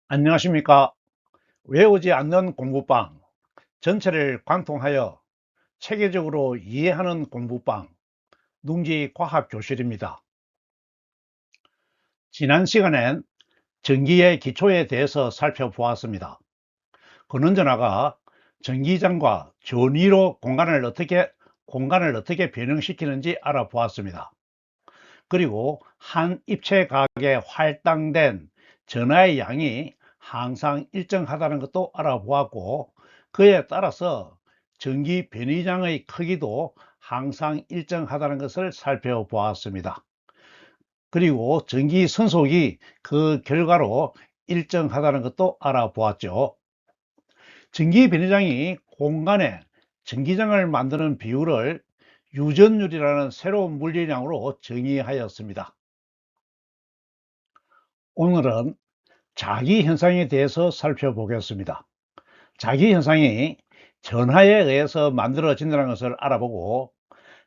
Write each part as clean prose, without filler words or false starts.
안녕하십니까. 외우지 않는 공부방, 전체를 관통하여 체계적으로 이해하는 공부방, 둥지과학교실입니다. 지난 시간엔 전기의 기초에 대해서 살펴보았습니다. 근원전화가 전기장과 전위로 공간을 어떻게 변형시키는지 알아보았습니다. 그리고 한 입체각에 할당된 전하의 양이 항상 일정하다는 것도 알아보았고, 그에 따라서 전기 변위장의 크기도 항상 일정하다는 것을 살펴보았습니다. 그리고 전기 선속이 그 결과로 일정하다는 것도 알아보았죠. 전기 변위장이 공간에 전기장을 만드는 비율을 유전율이라는 새로운 물리량으로 정의하였습니다. 오늘은 자기현상에 대해서 살펴보겠습니다. 자기현상이 전하에 의해서 만들어진다는 것을 알아보고,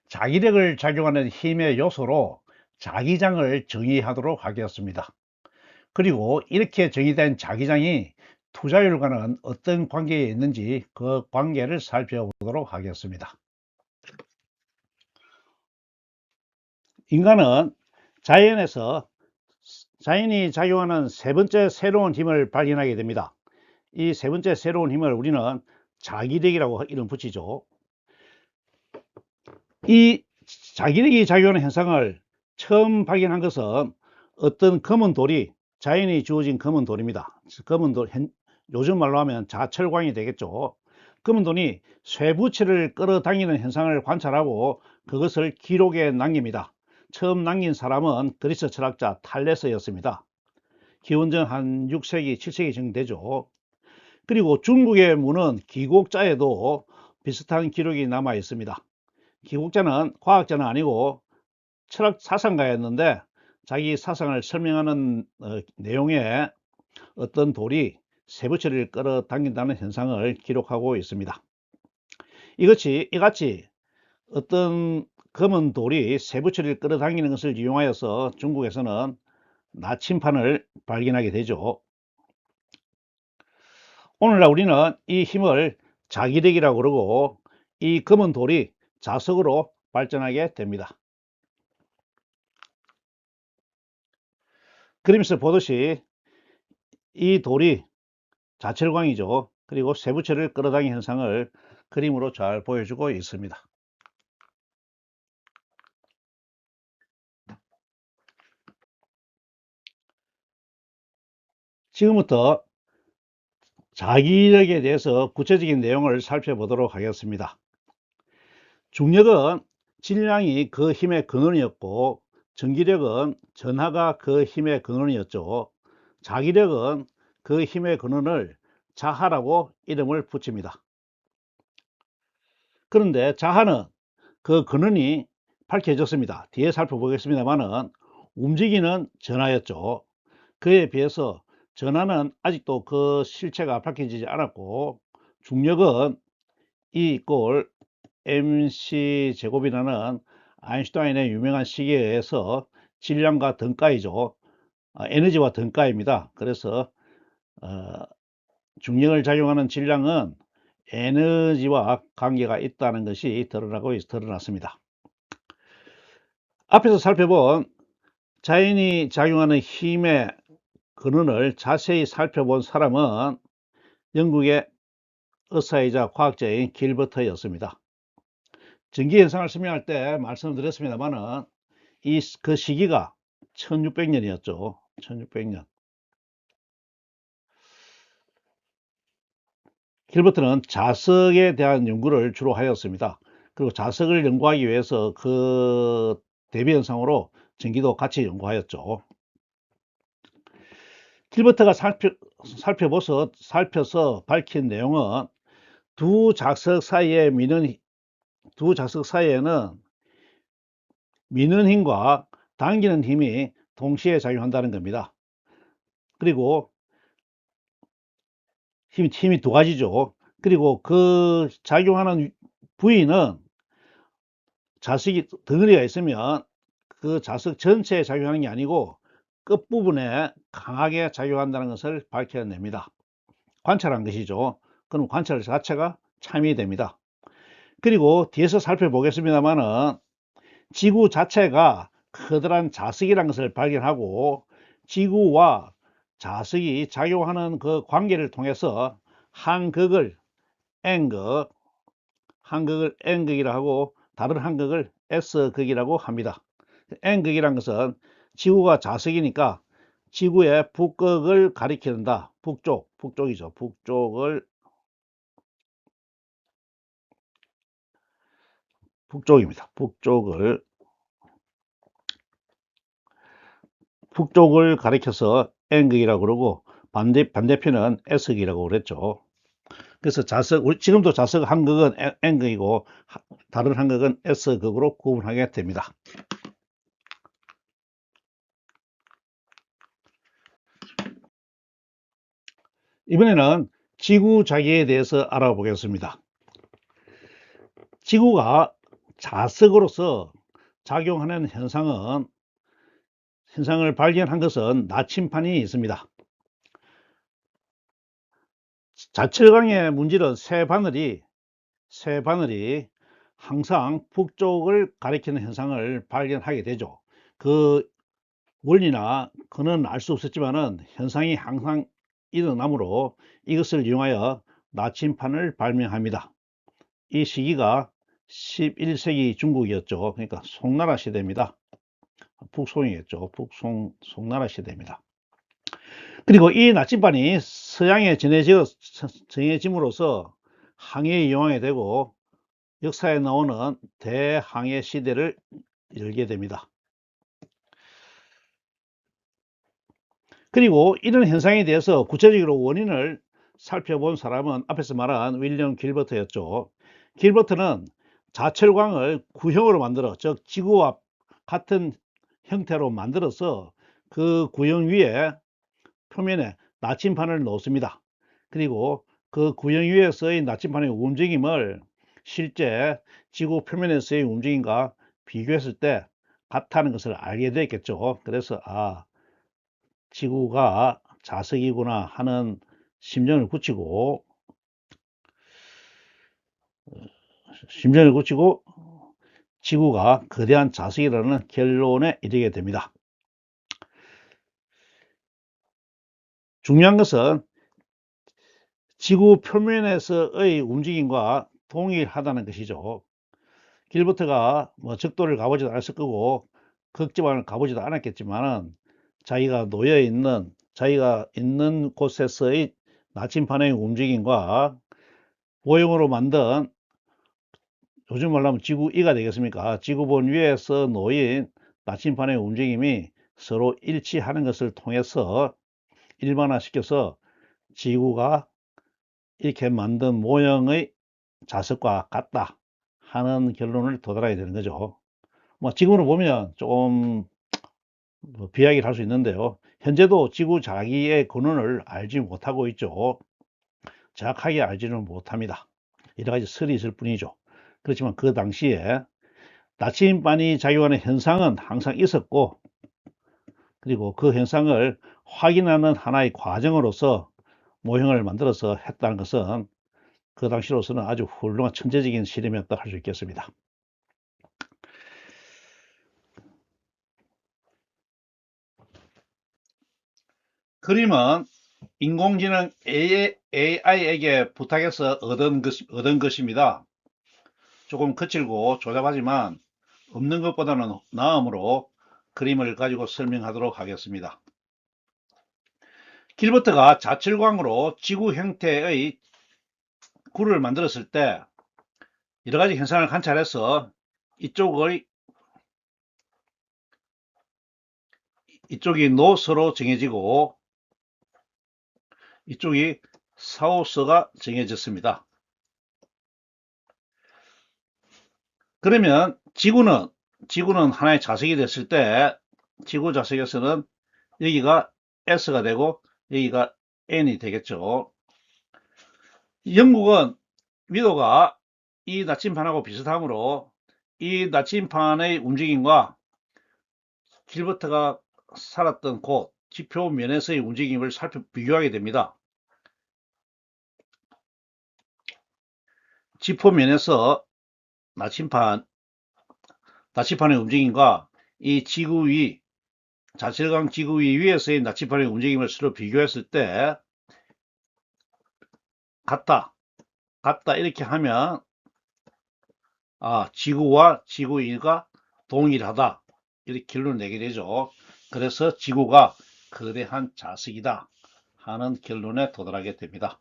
자기력을 작용하는 힘의 요소로 자기장을 정의하도록 하겠습니다. 그리고 이렇게 정의된 자기장이 투자율과는 어떤 관계에 있는지 그 관계를 살펴보도록 하겠습니다. 인간은 자연이 작용하는 세 번째 새로운 힘을 발견하게 됩니다. 이 세 번째 새로운 힘을 우리는 자기력이라고 이름 붙이죠. 이 자기력이 작용하는 현상을 처음 발견한 것은 어떤 검은 돌이, 자연이 주어진 검은 돌입니다. 검은 돌, 요즘 말로 하면 자철광이 되겠죠. 검은 돌이 쇠붙이를 끌어당기는 현상을 관찰하고 그것을 기록에 남깁니다. 처음 남긴 사람은 그리스 철학자 탈레스였습니다. 기원전 한 6세기, 7세기 정도 되죠. 그리고 중국의 문헌 기곡자에도 비슷한 기록이 남아 있습니다. 기곡자는 과학자는 아니고 철학 사상가였는데, 자기 사상을 설명하는 내용에 어떤 돌이 쇠붙이를 끌어당긴다는 현상을 기록하고 있습니다. 이같이 어떤 검은 돌이 쇠붙이를 끌어당기는 것을 이용하여서 중국에서는 나침판을 발견하게 되죠. 오늘날 우리는 이 힘을 자기력이라고 그러고, 이 검은 돌이 자석으로 발전하게 됩니다. 그림에서 보듯이 이 돌이 자철광이죠. 그리고 쇠붙이를 끌어당기는 현상을 그림으로 잘 보여주고 있습니다. 지금부터 자기력에 대해서 구체적인 내용을 살펴보도록 하겠습니다. 중력은 질량이 그 힘의 근원이었고, 전기력은 전하가 그 힘의 근원이었죠. 자기력은 그 힘의 근원을 자하라고 이름을 붙입니다. 그런데 자하는 그 근원이 밝혀졌습니다. 뒤에 살펴보겠습니다만은 움직이는 전하였죠. 그에 비해서 전하는 아직도 그 실체가 밝혀지지 않았고, 중력은 E 이꼴 mc 제곱이라는 아인슈타인의 유명한 식에 의해서 질량과 등가이죠. 에너지와 등가입니다. 그래서 중력을 작용하는 질량은 에너지와 관계가 있다는 것이 드러났습니다. 앞에서 살펴본 자연이 작용하는 힘의 근원을 자세히 살펴본 사람은 영국의 의사이자 과학자인 길버트였습니다. 전기현상을 설명할 때 말씀드렸습니다만은 그 시기가 1600년이었죠. 1600년. 길버트는 자석에 대한 연구를 주로 하였습니다. 그리고 자석을 연구하기 위해서 그 대비현상으로 전기도 같이 연구하였죠. 길버트가 살펴서 밝힌 내용은 두 자석 사이에는 미는 힘과 당기는 힘이 동시에 작용한다는 겁니다. 그리고 힘이 두 가지죠. 그리고 그 작용하는 부위는 자석이 덩어리가 있으면 그 자석 전체에 작용하는 게 아니고 끝부분에 강하게 작용한다는 것을 밝혀냅니다. 관찰한 것이죠. 그럼 관찰 자체가 참이 됩니다. 그리고 뒤에서 살펴보겠습니다만은 지구 자체가 커다란 자석이라는 것을 발견하고 지구와 자석이 작용하는 그 관계를 통해서 한극을 N극, 한극을 N극이라고 하고 다른 한극을 S극이라고 합니다. N극이란 것은 지구가 자석이니까 지구의 북극을 가리킨다. 북쪽이죠. 북쪽입니다. 북쪽을 가리켜서 N극이라고 그러고 반대편은 S극이라고 그랬죠. 그래서 지금도 자석 한극은 N극이고 다른 한극은 S극으로 구분하게 됩니다. 이번에는 지구 자기에 대해서 알아보겠습니다. 지구가 자석으로서 작용하는 현상을 발견한 것은 나침판이 있습니다. 자철광의 문질은 새 바늘이 항상 북쪽을 가리키는 현상을 발견하게 되죠. 그 원리나 그는 알 수 없었지만은 현상이 항상 일어나므로 이것을 이용하여 나침판을 발명합니다. 이 시기가 11세기 중국이었죠. 그러니까 송나라 시대입니다. 북송이겠죠. 송나라 시대입니다. 그리고 이 나침반이 서양에 전해짐으로써 항해에 이용하게 되고 역사에 나오는 대항해 시대를 열게 됩니다. 그리고 이런 현상에 대해서 구체적으로 원인을 살펴본 사람은 앞에서 말한 윌리엄 길버트였죠. 길버트는 자철광을 구형으로 만들어, 즉 지구와 같은 형태로 만들어서 그 구형 위에 표면에 나침판을 놓습니다. 그리고 그 구형 위에서의 나침판의 움직임을 실제 지구 표면에서의 움직임과 비교했을 때 같다는 것을 알게 됐겠죠. 그래서 지구가 자석이구나 하는 심정을 굳히고 지구가 거대한 자석이라는 결론에 이르게 됩니다. 중요한 것은 지구 표면에서의 움직임과 동일하다는 것이죠. 길버트가 적도를 가보지도 않았을 거고 극지방을 가보지도 않았겠지만 자기가 있는 곳에서의 나침판의 움직임과 모형으로 만든, 요즘 말로 하면 지구이가 되겠습니까? 지구본 위에서 놓인 나침판의 움직임이 서로 일치하는 것을 통해서 일반화시켜서 지구가 이렇게 만든 모형의 자석과 같다 하는 결론을 도달하게 되는 거죠. 지구를 보면 조금 비약을 할 수 있는데요. 현재도 지구 자기의 근원을 알지 못하고 있죠. 정확하게 알지는 못합니다. 여러 가지 설이 있을 뿐이죠. 그렇지만 그 당시에 나침반이 작용하는 현상은 항상 있었고, 그리고 그 현상을 확인하는 하나의 과정으로서 모형을 만들어서 했다는 것은 그 당시로서는 아주 훌륭한 천재적인 실험이었다 할 수 있겠습니다. 그림은 인공지능 AI에게 부탁해서 얻은 것입니다. 조금 거칠고 조잡하지만 없는 것보다는 나음으로 그림을 가지고 설명하도록 하겠습니다. 길버트가 자철광으로 지구 형태의 굴을 만들었을 때 여러 가지 현상을 관찰해서 이쪽이 노스로 정해지고 이쪽이 사우스가 정해졌습니다. 그러면 지구는 하나의 자석이 됐을 때 지구 자석에서는 여기가 S가 되고 여기가 N이 되겠죠. 영국은 위도가 이 나침판하고 비슷하므로 이 나침판의 움직임과 길버트가 살았던 곳, 지표면에서의 움직임을 비교하게 됩니다. 지표면에서 나침판의 움직임과 이 지구 위, 자칠광 지구 위에서의 나침판의 움직임을 서로 비교했을 때 같다 이렇게 하면 지구와 지구 위가 동일하다 이렇게 결론을 내게 되죠. 그래서 지구가 거대한 자석이다 하는 결론에 도달하게 됩니다.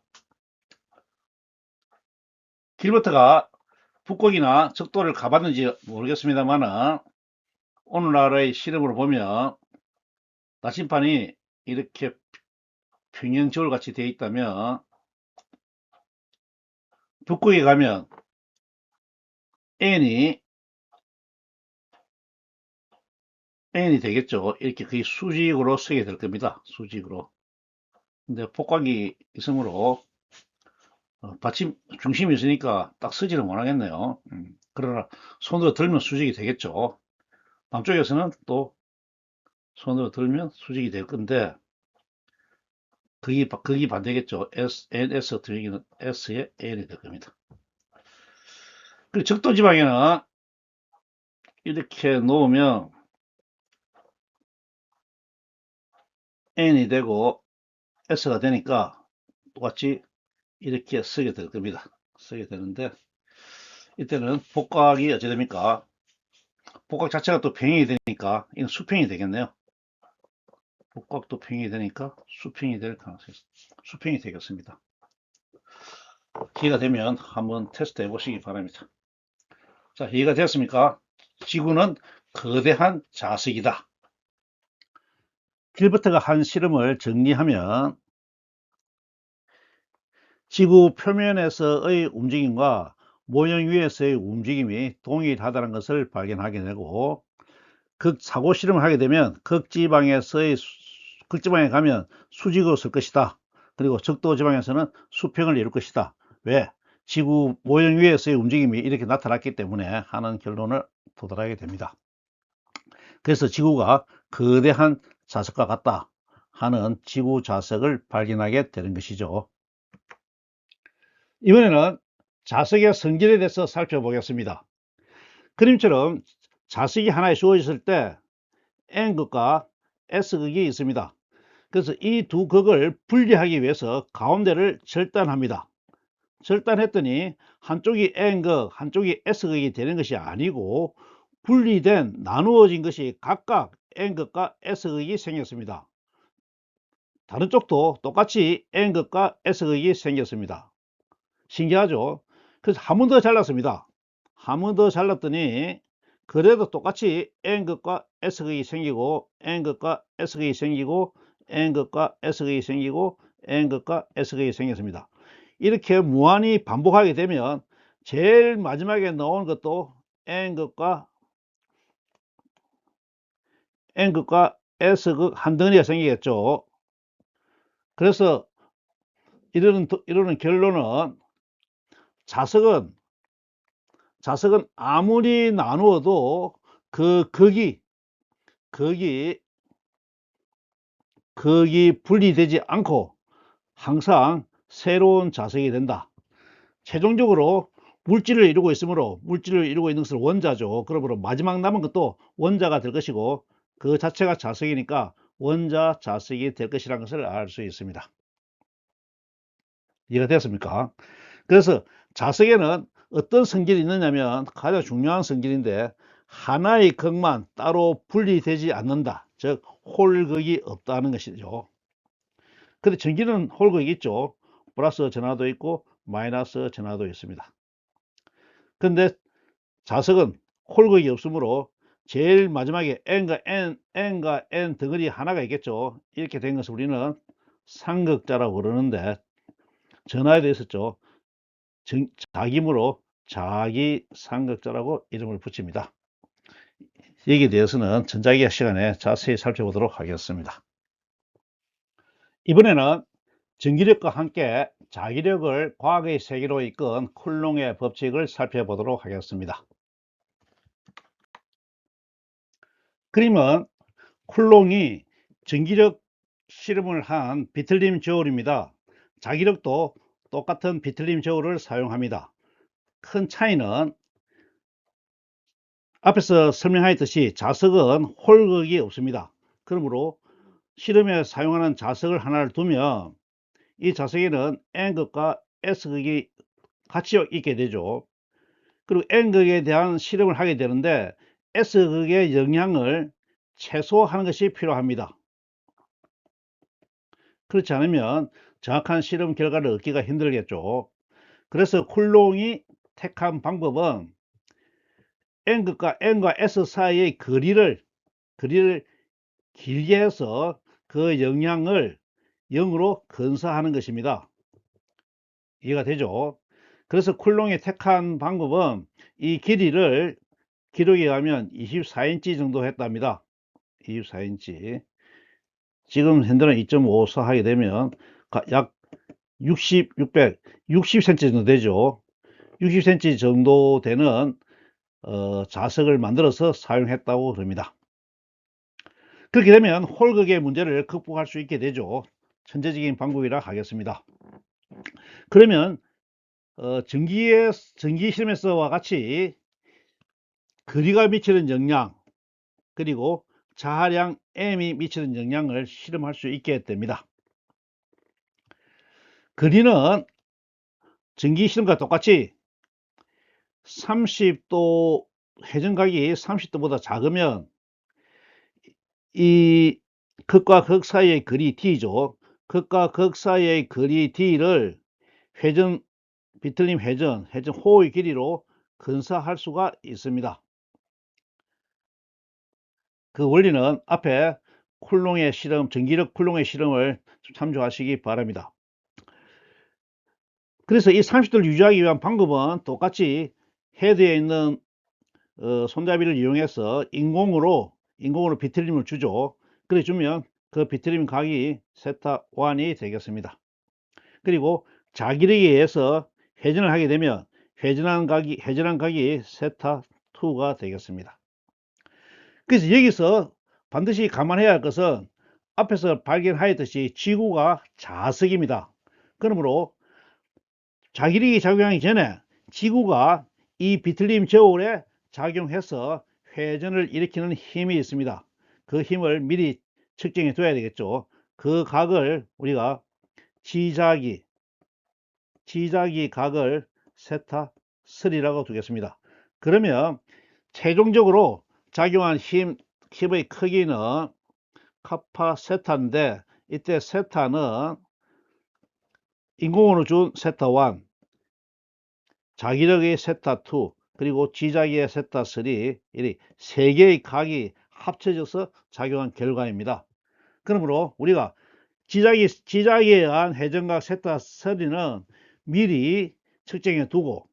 길버트가 북극이나 적도를 가봤는지 모르겠습니다만 오늘날의 실험을 보면 나침판이 이렇게 평형저울 같이 되어 있다면 북극에 가면 n이 되겠죠. 이렇게 거의 수직으로 서게 될 겁니다. 수직으로. 근데 폭각이 있으므로 받침 중심이 있으니까 딱 서지를 못하겠네요. 그러나 손으로 들면 수직이 되겠죠. 남쪽에서는 또 손으로 들면 수직이 될 건데 그게 반대겠죠. NS 들기는 S에 N이 될 겁니다. 그리고 적도 지방에는 이렇게 놓으면 N이 되고 S가 되니까 똑같이 이렇게 쓰게 될 겁니다. 쓰게 되는데 이때는 복각이 어찌 됩니까? 복각 자체가 또 평행이 되니까 이건 수평이 되겠네요. 복각도 평행이 되니까 수평이 될 가능성이 있습니다. 수평이 되겠습니다. 이해가 되면 한번 테스트 해보시기 바랍니다. 자, 이해가 되었습니까? 지구는 거대한 자석이다. 길버트가 한 실험을 정리하면 지구 표면에서의 움직임과 모형 위에서의 움직임이 동일하다는 것을 발견하게 되고 사고 실험을 하게 되면 극지방에 가면 수직으로 설 것이다. 그리고 적도 지방에서는 수평을 이룰 것이다. 왜? 지구 모형 위에서의 움직임이 이렇게 나타났기 때문에 하는 결론을 도달하게 됩니다. 그래서 지구가 거대한 자석과 같다 하는 지구 자석을 발견하게 되는 것이죠. 이번에는 자석의 성질에 대해서 살펴보겠습니다. 그림처럼 자석이 하나에 주어졌을 때 N극과 S극이 있습니다. 그래서 이 두 극을 분리하기 위해서 가운데를 절단합니다. 절단했더니 한쪽이 N극, 한쪽이 S극이 되는 것이 아니고 분리된 나누어진 것이 각각 N극과 S극이 생겼습니다. 다른 쪽도 똑같이 N극과 S극이 생겼습니다. 신기하죠? 그래서 한 번 더 잘랐습니다. 한 번 더 잘랐더니 그래도 똑같이 N극과 S극이 생기고 N극과 S극이 생기고 N극과 S극이 생기고 N극과 S극이 생겼습니다. 이렇게 무한히 반복하게 되면 제일 마지막에 나온 것도 N극과 S극 한 덩어리가 생기겠죠. 그래서 이르는 결론은 자석은 아무리 나누어도 그 극이 분리되지 않고 항상 새로운 자석이 된다. 최종적으로 물질을 이루고 있으므로 물질을 이루고 있는 것은 원자죠. 그러므로 마지막 남은 것도 원자가 될 것이고 그 자체가 자석이니까 원자 자석이 될 것이라는 것을 알 수 있습니다. 이해가 되었습니까? 그래서 자석에는 어떤 성질이 있느냐면 가장 중요한 성질인데 하나의 극만 따로 분리되지 않는다. 즉 홀극이 없다는 것이죠. 근데 전기는 홀극이 있죠. 플러스 전하도 있고 마이너스 전하도 있습니다. 근데 자석은 홀극이 없으므로 제일 마지막에 N과 N 덩어리 하나가 있겠죠. 이렇게 된 것을 우리는 삼극자라고 그러는데 전하에도 있었죠. 자기므로 자기삼극자라고 이름을 붙입니다. 여기에 대해서는 전자기학 시간에 자세히 살펴보도록 하겠습니다. 이번에는 전기력과 함께 자기력을 과학의 세계로 이끈 쿨롱의 법칙을 살펴보도록 하겠습니다. 그림은 쿨롱이 전기력 실험을 한 비틀림 저울입니다. 자기력도 똑같은 비틀림 저울을 사용합니다. 큰 차이는 앞에서 설명하였듯이 자석은 홀극이 없습니다. 그러므로 실험에 사용하는 자석을 하나를 두면 이 자석에는 N극과 S극이 같이 있게 되죠. 그리고 N극에 대한 실험을 하게 되는데 S극의 영향을 최소화하는 것이 필요합니다. 그렇지 않으면 정확한 실험 결과를 얻기가 힘들겠죠. 그래서 쿨롱이 택한 방법은 N극과 S 사이의 거리를 길게 해서 그 영향을 0으로 근사하는 것입니다. 이해가 되죠? 그래서 쿨롱이 택한 방법은 이 길이를 기록에 의하면 24인치 정도 했답니다. 24인치. 지금 현재는 2.54 하게 되면 약 60cm 정도 되죠. 60cm 정도 되는 자석을 만들어서 사용했다고 그럽니다. 그렇게 되면 홀극의 문제를 극복할 수 있게 되죠. 천재적인 방법이라 하겠습니다. 그러면 전기 실험에서와 같이 거리가 미치는 영향 그리고 자하량 M이 미치는 영향을 실험할 수 있게 됩니다. 거리는 전기 실험과 똑같이 30도 회전각이 30도보다 작으면 이 극과 극 사이의 거리 D죠. 극과 극 사이의 거리 D를 비틀림 회전 호의 길이로 근사할 수가 있습니다. 그 원리는 앞에 쿨롱의 실험, 전기력 쿨롱의 실험을 참조하시기 바랍니다. 그래서 이 30도를 유지하기 위한 방법은 똑같이 헤드에 있는 손잡이를 이용해서 인공으로 비틀림을 주죠. 그래 주면 그 비틀림 각이 세타 1이 되겠습니다. 그리고 자기력에 의해서 회전을 하게 되면 회전한 각이 세타 2가 되겠습니다. 그래서 여기서 반드시 감안해야 할 것은 앞에서 발견하였듯이 지구가 자석입니다. 그러므로 자기력이 작용하기 전에 지구가 이 비틀림 저울에 작용해서 회전을 일으키는 힘이 있습니다. 그 힘을 미리 측정해 둬야 되겠죠. 그 각을 우리가 지자기 각을 세타 3라고 두겠습니다. 그러면 최종적으로 작용한 힘의 크기는 카파 세타인데 이때 세타는 인공으로 준 세타 1, 자기력의 세타 2, 그리고 지자기의 세타 3, 이 세 개의 각이 합쳐져서 작용한 결과입니다. 그러므로 우리가 지자기에 의한 회전각 세타 3는 미리 측정해 두고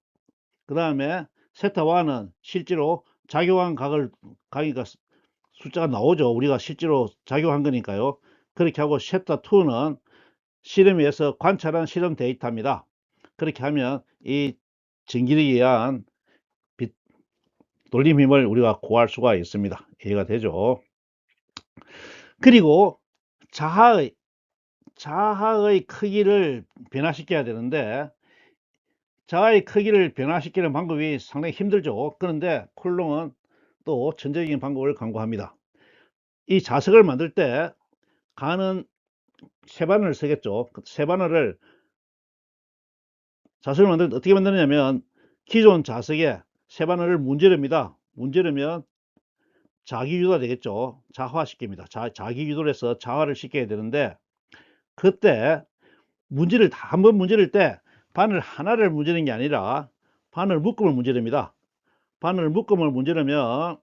그 다음에 세타 1은 실제로 작용한 각이가 숫자가 나오죠. 우리가 실제로 작용한 거니까요. 그렇게 하고 세타 2는 실험에서 관찰한 실험 데이터입니다. 그렇게 하면 이 전기력에 의한 돌림 힘을 우리가 구할 수가 있습니다. 이해가 되죠? 그리고 자하의 크기를 변화시켜야 되는데 자하의 크기를 변화시키는 방법이 상당히 힘들죠. 그런데 쿨롱은 또 천재적인 방법을 강구합니다. 이 자석을 만들 때 가는 쇠바늘을 쓰겠죠. 쇠바늘을 자석을 만들 때 어떻게 만드냐면 기존 자석에 쇠바늘을 문지릅니다. 문지르면 자기유도가 되겠죠. 자화시킵니다. 자기유도를 해서 자화를 시켜야 되는데 그때 한번 문지를 때 바늘 하나를 문지르는 게 아니라 바늘 묶음을 문지릅니다. 바늘 묶음을 문지르면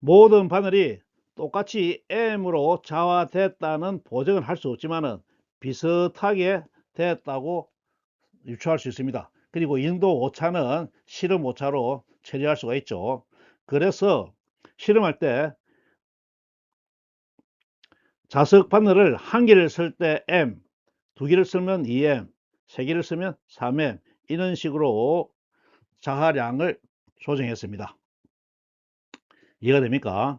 모든 바늘이 똑같이 M으로 자화됐다는 보증은 할 수 없지만은 비슷하게 됐다고 유추할 수 있습니다. 그리고 인도 오차는 실험 오차로 처리할 수가 있죠. 그래서 실험할 때 자석 바늘을 한 개를 쓸 때 M, 두 개를 쓰면 2M, 세 개를 쓰면 3M 이런 식으로 자하량을 조정했습니다. 이해가 됩니까?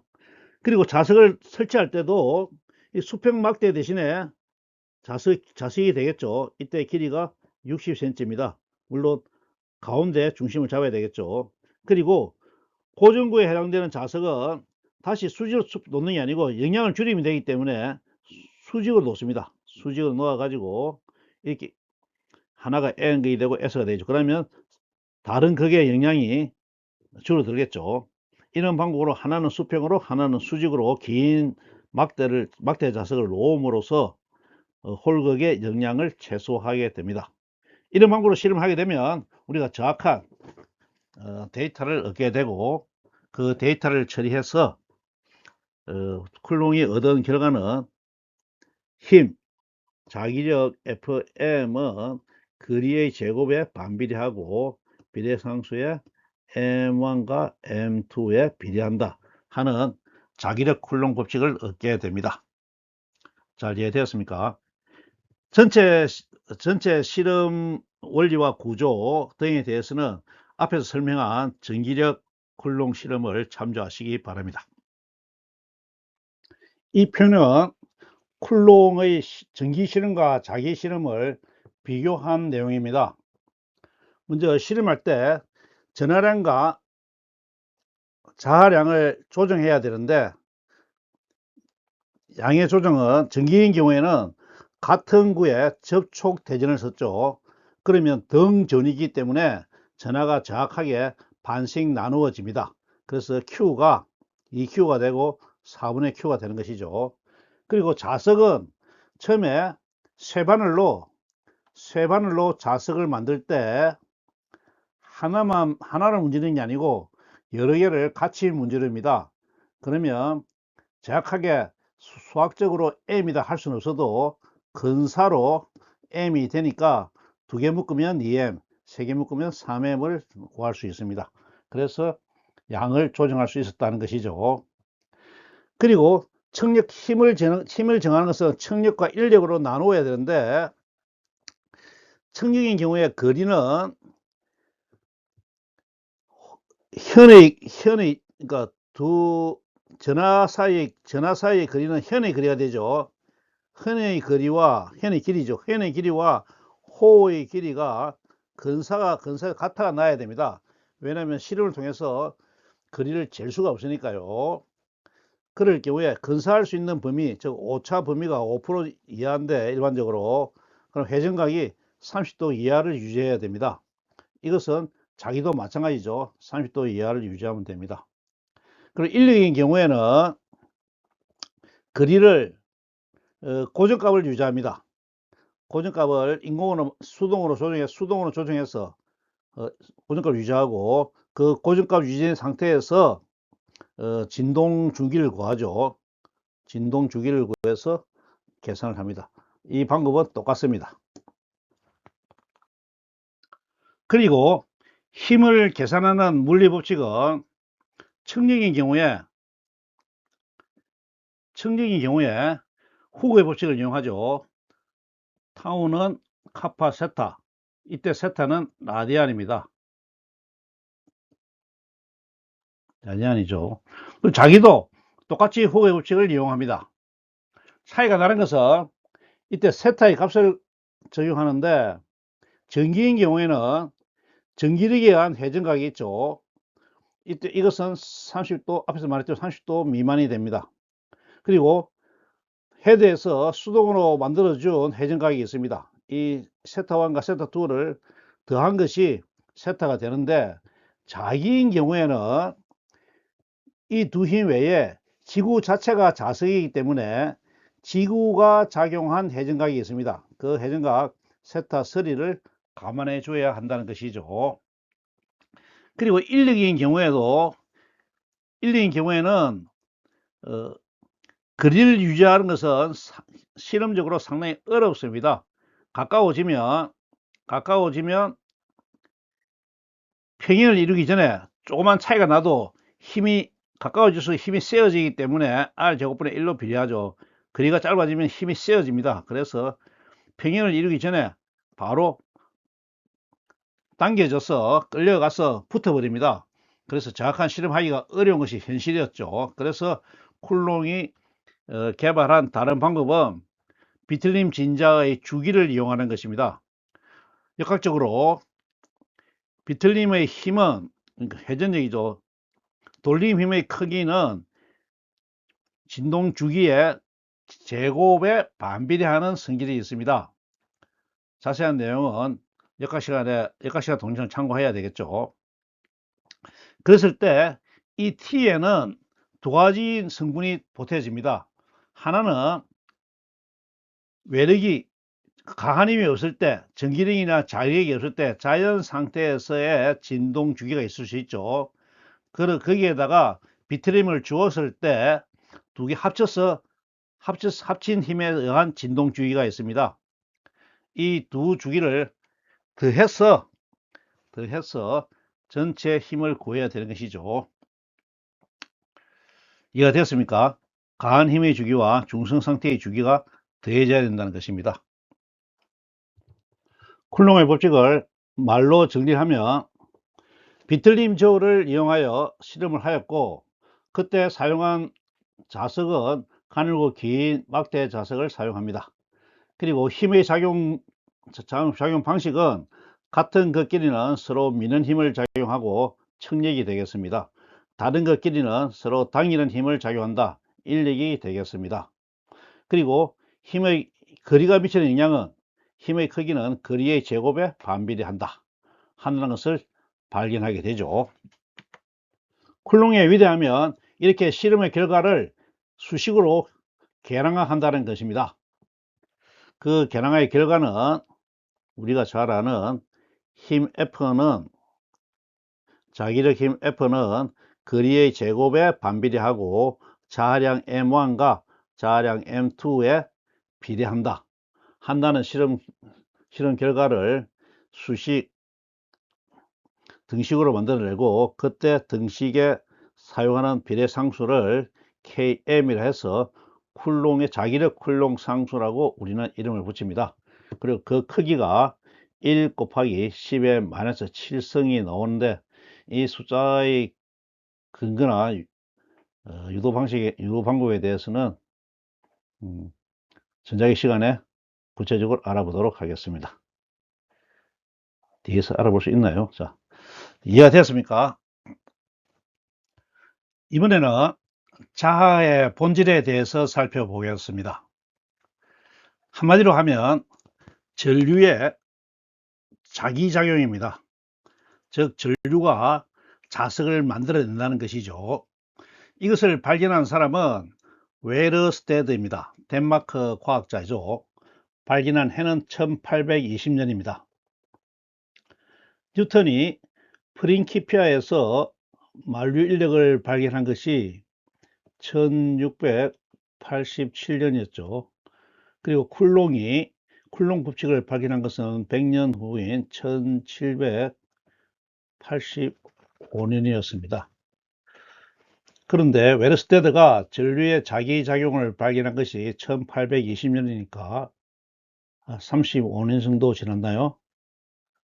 그리고 자석을 설치할 때도 이 수평 막대 대신에 자석이 되겠죠. 이때 길이가 60cm입니다. 물론 가운데 중심을 잡아야 되겠죠. 그리고 고정구에 해당되는 자석은 다시 수직으로 놓는 게 아니고 영향을 줄이면 되기 때문에 수직으로 놓습니다. 수직으로 놓아 가지고 이렇게 하나가 N극이 되고 S가 되죠. 그러면 다른 극의 영향이 줄어들겠죠. 이런 방법으로 하나는 수평으로 하나는 수직으로 긴 막대 자석을 놓음으로써 홀극의 영향을 최소화하게 됩니다. 이런 방법으로 실험하게 되면 우리가 정확한 데이터를 얻게 되고 그 데이터를 처리해서 쿨롱이 얻은 결과는 힘, 자기력 Fm은 거리의 제곱에 반비례하고 비례상수의 M1과 M2에 비례한다 하는 자기력 쿨롱 법칙을 얻게 됩니다. 잘 이해되었습니까? 전체 실험 원리와 구조 등에 대해서는 앞에서 설명한 전기력 쿨롱 실험을 참조하시기 바랍니다. 이 표는 쿨롱의 전기 실험과 자기 실험을 비교한 내용입니다. 먼저 실험할 때 전하량과 자하량을 조정해야 되는데 양의 조정은 전기인 경우에는 같은 구에 접촉 대전을 썼죠. 그러면 등전이기 때문에 전하가 정확하게 반씩 나누어집니다. 그래서 Q가 2Q가 되고 4분의 Q가 되는 것이죠. 그리고 자석은 처음에 쇠바늘로 자석을 만들 때 하나를 문지르는 게 아니고 여러 개를 같이 문지릅니다. 그러면 정확하게 수학적으로 M이다 할 수는 없어도 근사로 M이 되니까 2개 묶으면 2M, 3개 묶으면 3M을 구할 수 있습니다. 그래서 양을 조정할 수 있었다는 것이죠. 그리고 힘을 정하는 것은 청력과 인력으로 나누어야 되는데 청력인 경우에 거리는 그러니까 두 전하 사이의 거리는 현의 거리가 되죠. 현의 길이죠. 현의 길이와 호의 길이가 근사가 같아 놔야 됩니다. 왜냐하면 실험을 통해서 거리를 잴 수가 없으니까요. 그럴 경우에 근사할 수 있는 범위, 즉 오차 범위가 5% 이하인데 일반적으로 그럼 회전각이 30도 이하를 유지해야 됩니다. 이것은 자기도 마찬가지죠. 30도 이하를 유지하면 됩니다. 그리고 인력인 경우에는 거리를 고정값을 유지합니다. 고정값을 수동으로 조정해서 고정값을 유지하고 그 고정값 유지된 상태에서 진동 주기를 구하죠. 진동 주기를 구해서 계산을 합니다. 이 방법은 똑같습니다. 그리고 힘을 계산하는 물리 법칙은 청력인 경우에 후그의 법칙을 이용하죠. 타우는 카파 세타, 이때 세타는 라디안입니다. 라디안이죠. 자기도 똑같이 후그의 법칙을 이용합니다. 차이가 나는 것은 이때 세타의 값을 적용하는데 전기인 경우에는 전기력에 의한 회전각이 있죠. 이때 이것은 30도, 앞에서 말했죠. 30도 미만이 됩니다. 그리고 헤드에서 수동으로 만들어준 회전각이 있습니다. 이 세타1과 세타2를 더한 것이 세타가 되는데 자기인 경우에는 이 두 힘 외에 지구 자체가 자석이기 때문에 지구가 작용한 회전각이 있습니다. 그 회전각 세타3를 감안해 줘야 한다는 것이죠. 그리고 인력인 경우에는 거리를 유지하는 것은 실험적으로 상당히 어렵습니다. 가까워지면 평행을 이루기 전에 조그만 차이가 나도 가까워질수록 힘이 세어지기 때문에 R제곱분의 1로 비례하죠. 거리가 짧아지면 힘이 세어집니다. 그래서 평행을 이루기 전에 바로 당겨져서 끌려가서 붙어버립니다. 그래서 정확한 실험하기가 어려운 것이 현실이었죠. 그래서 쿨롱이 개발한 다른 방법은 비틀림 진자의 주기를 이용하는 것입니다. 역학적으로 비틀림의 힘은, 그러니까 회전력이죠. 돌림 힘의 크기는 진동 주기의 제곱에 반비례하는 성질이 있습니다. 자세한 내용은 역학시간 동영상 참고해야 되겠죠. 그랬을 때 이 T에는 두 가지 성분이 보태집니다. 하나는 외력이 강한 힘이 없을 때, 전기력이나 자력이 없을 때 자연 상태에서의 진동 주기가 있을 수 있죠. 거기에다가 비트림을 주었을 때 두 개 합친 힘에 의한 진동 주기가 있습니다. 이 두 주기를 더해서 전체 힘을 구해야 되는 것이죠. 이해가 되었습니까? 강한 힘의 주기와 중성 상태의 주기가 더해져야 된다는 것입니다. 쿨롱의 법칙을 말로 정리하면 비틀림 저울을 이용하여 실험을 하였고, 그때 사용한 자석은 가늘고 긴 막대 자석을 사용합니다. 그리고 힘의 작용 방식은 같은 걷끼리는 서로 미는 힘을 작용하고 청력이 되겠습니다. 다른 걷끼리는 서로 당기는 힘을 작용한다. 인력이 되겠습니다. 그리고 힘의 거리가 미치는 영향은 힘의 크기는 거리의 제곱에 반비례한다 하는 것을 발견하게 되죠. 쿨롱에 위대하면 이렇게 실험의 결과를 수식으로 계량화한다는 것입니다. 그 계량화의 결과는 우리가 잘 아는 힘 F는, 자기력 힘 F는 거리의 제곱에 반비례하고 자량 M1과 자량 M2에 비례한다 한다는 실험 결과를 등식으로 만들어내고, 그때 등식에 사용하는 비례 상수를 KM이라 해서 자기력 쿨롱 상수라고 우리는 이름을 붙입니다. 그리고 그 크기가 1 곱하기 10의 마이너스 7성이 나오는데, 이 숫자의 근거나 유도 방법에 대해서는 전자기 시간에 구체적으로 알아보도록 하겠습니다. 뒤에서 알아볼 수 있나요? 자, 이해가 되었습니까? 이번에는 자하의 본질에 대해서 살펴보겠습니다. 한마디로 하면 전류의 자기작용입니다. 즉 전류가 자석을 만들어낸다는 것이죠. 이것을 발견한 사람은 웨르스테드입니다. 덴마크 과학자죠. 발견한 해는 1820년입니다. 뉴턴이 프린키피아에서 만류 인력을 발견한 것이 1687년이었죠. 그리고 쿨롱 법칙을 발견한 것은 100년 후인 1785년이었습니다. 그런데 웨르스테드가 전류의 자기작용을 발견한 것이 1820년이니까 35년 정도 지났나요?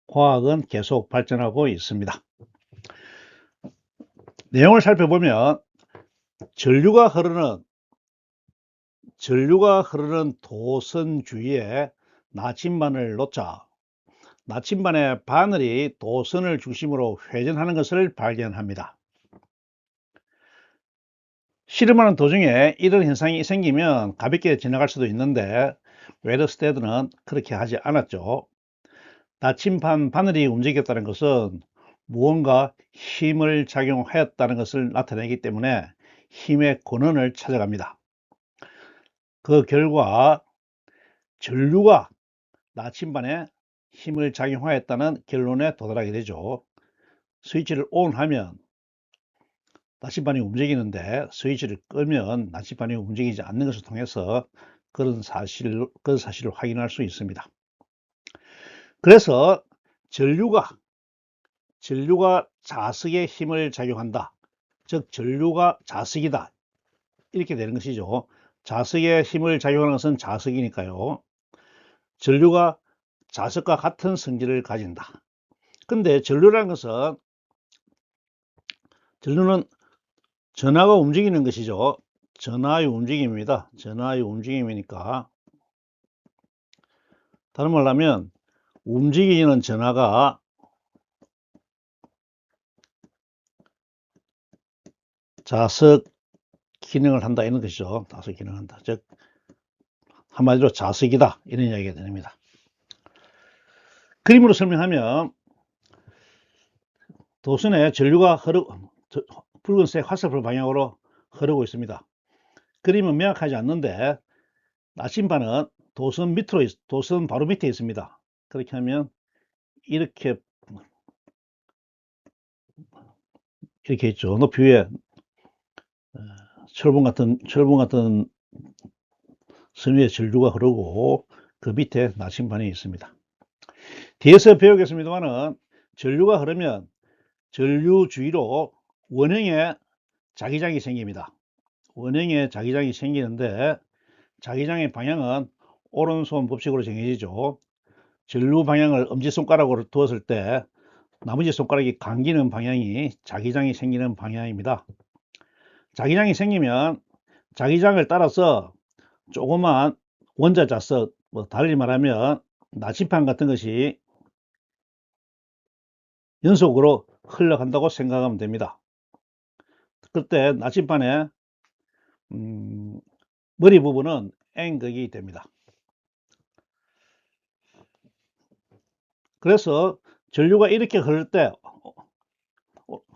과학은 계속 발전하고 있습니다. 내용을 살펴보면 전류가 흐르는 도선 주위에 나침반을 놓자 나침반의 바늘이 도선을 중심으로 회전하는 것을 발견합니다. 실험하는 도중에 이런 현상이 생기면 가볍게 지나갈 수도 있는데 웨르스테드는 그렇게 하지 않았죠. 나침반 바늘이 움직였다는 것은 무언가 힘을 작용하였다는 것을 나타내기 때문에 힘의 근원을 찾아갑니다. 그 결과 전류가 나침반에 힘을 작용하였다는 결론에 도달하게 되죠. 스위치를 ON하면 나침반이 움직이는데 스위치를 끄면 나침반이 움직이지 않는 것을 통해서 그런 사실을 확인할 수 있습니다. 그래서 전류가 자석에 힘을 작용한다. 즉 전류가 자석이다. 이렇게 되는 것이죠. 자석에 힘을 작용하는 것은 자석이니까요. 전류가 자석과 같은 성질을 가진다. 근데 전류는 전하가 움직이는 것이죠. 전하의 움직임입니다. 전하의 움직임이니까 다른 말로 하면 움직이는 전하가 자석 기능을 한다 이런 것이죠. 자석 기능을 한다. 즉 한마디로 자석이다 이런 이야기가 됩니다. 그림으로 설명하면 도선에 전류가 붉은색 화살표 방향으로 흐르고 있습니다. 그림은 명확하지 않는데 나침반은 도선 밑으로 도선 바로 밑에 있습니다. 그렇게 하면 이렇게 있죠. 높이 위에 철분 같은 섬 위에 전류가 흐르고 그 밑에 나침반이 있습니다. 뒤에서 배우겠습니다만은 전류가 흐르면 전류 주위로 원형의 자기장이 생깁니다. 원형의 자기장이 생기는데 자기장의 방향은 오른손 법칙으로 정해지죠. 전류 방향을 엄지손가락으로 두었을 때 나머지 손가락이 감기는 방향이 자기장이 생기는 방향입니다. 자기장이 생기면 자기장을 따라서 조그만 원자 자석, 달리 말하면 나침반 같은 것이 연속으로 흘러간다고 생각하면 됩니다. 그때 나침반의 머리 부분은 N극이 됩니다. 그래서 전류가 이렇게 흐를 때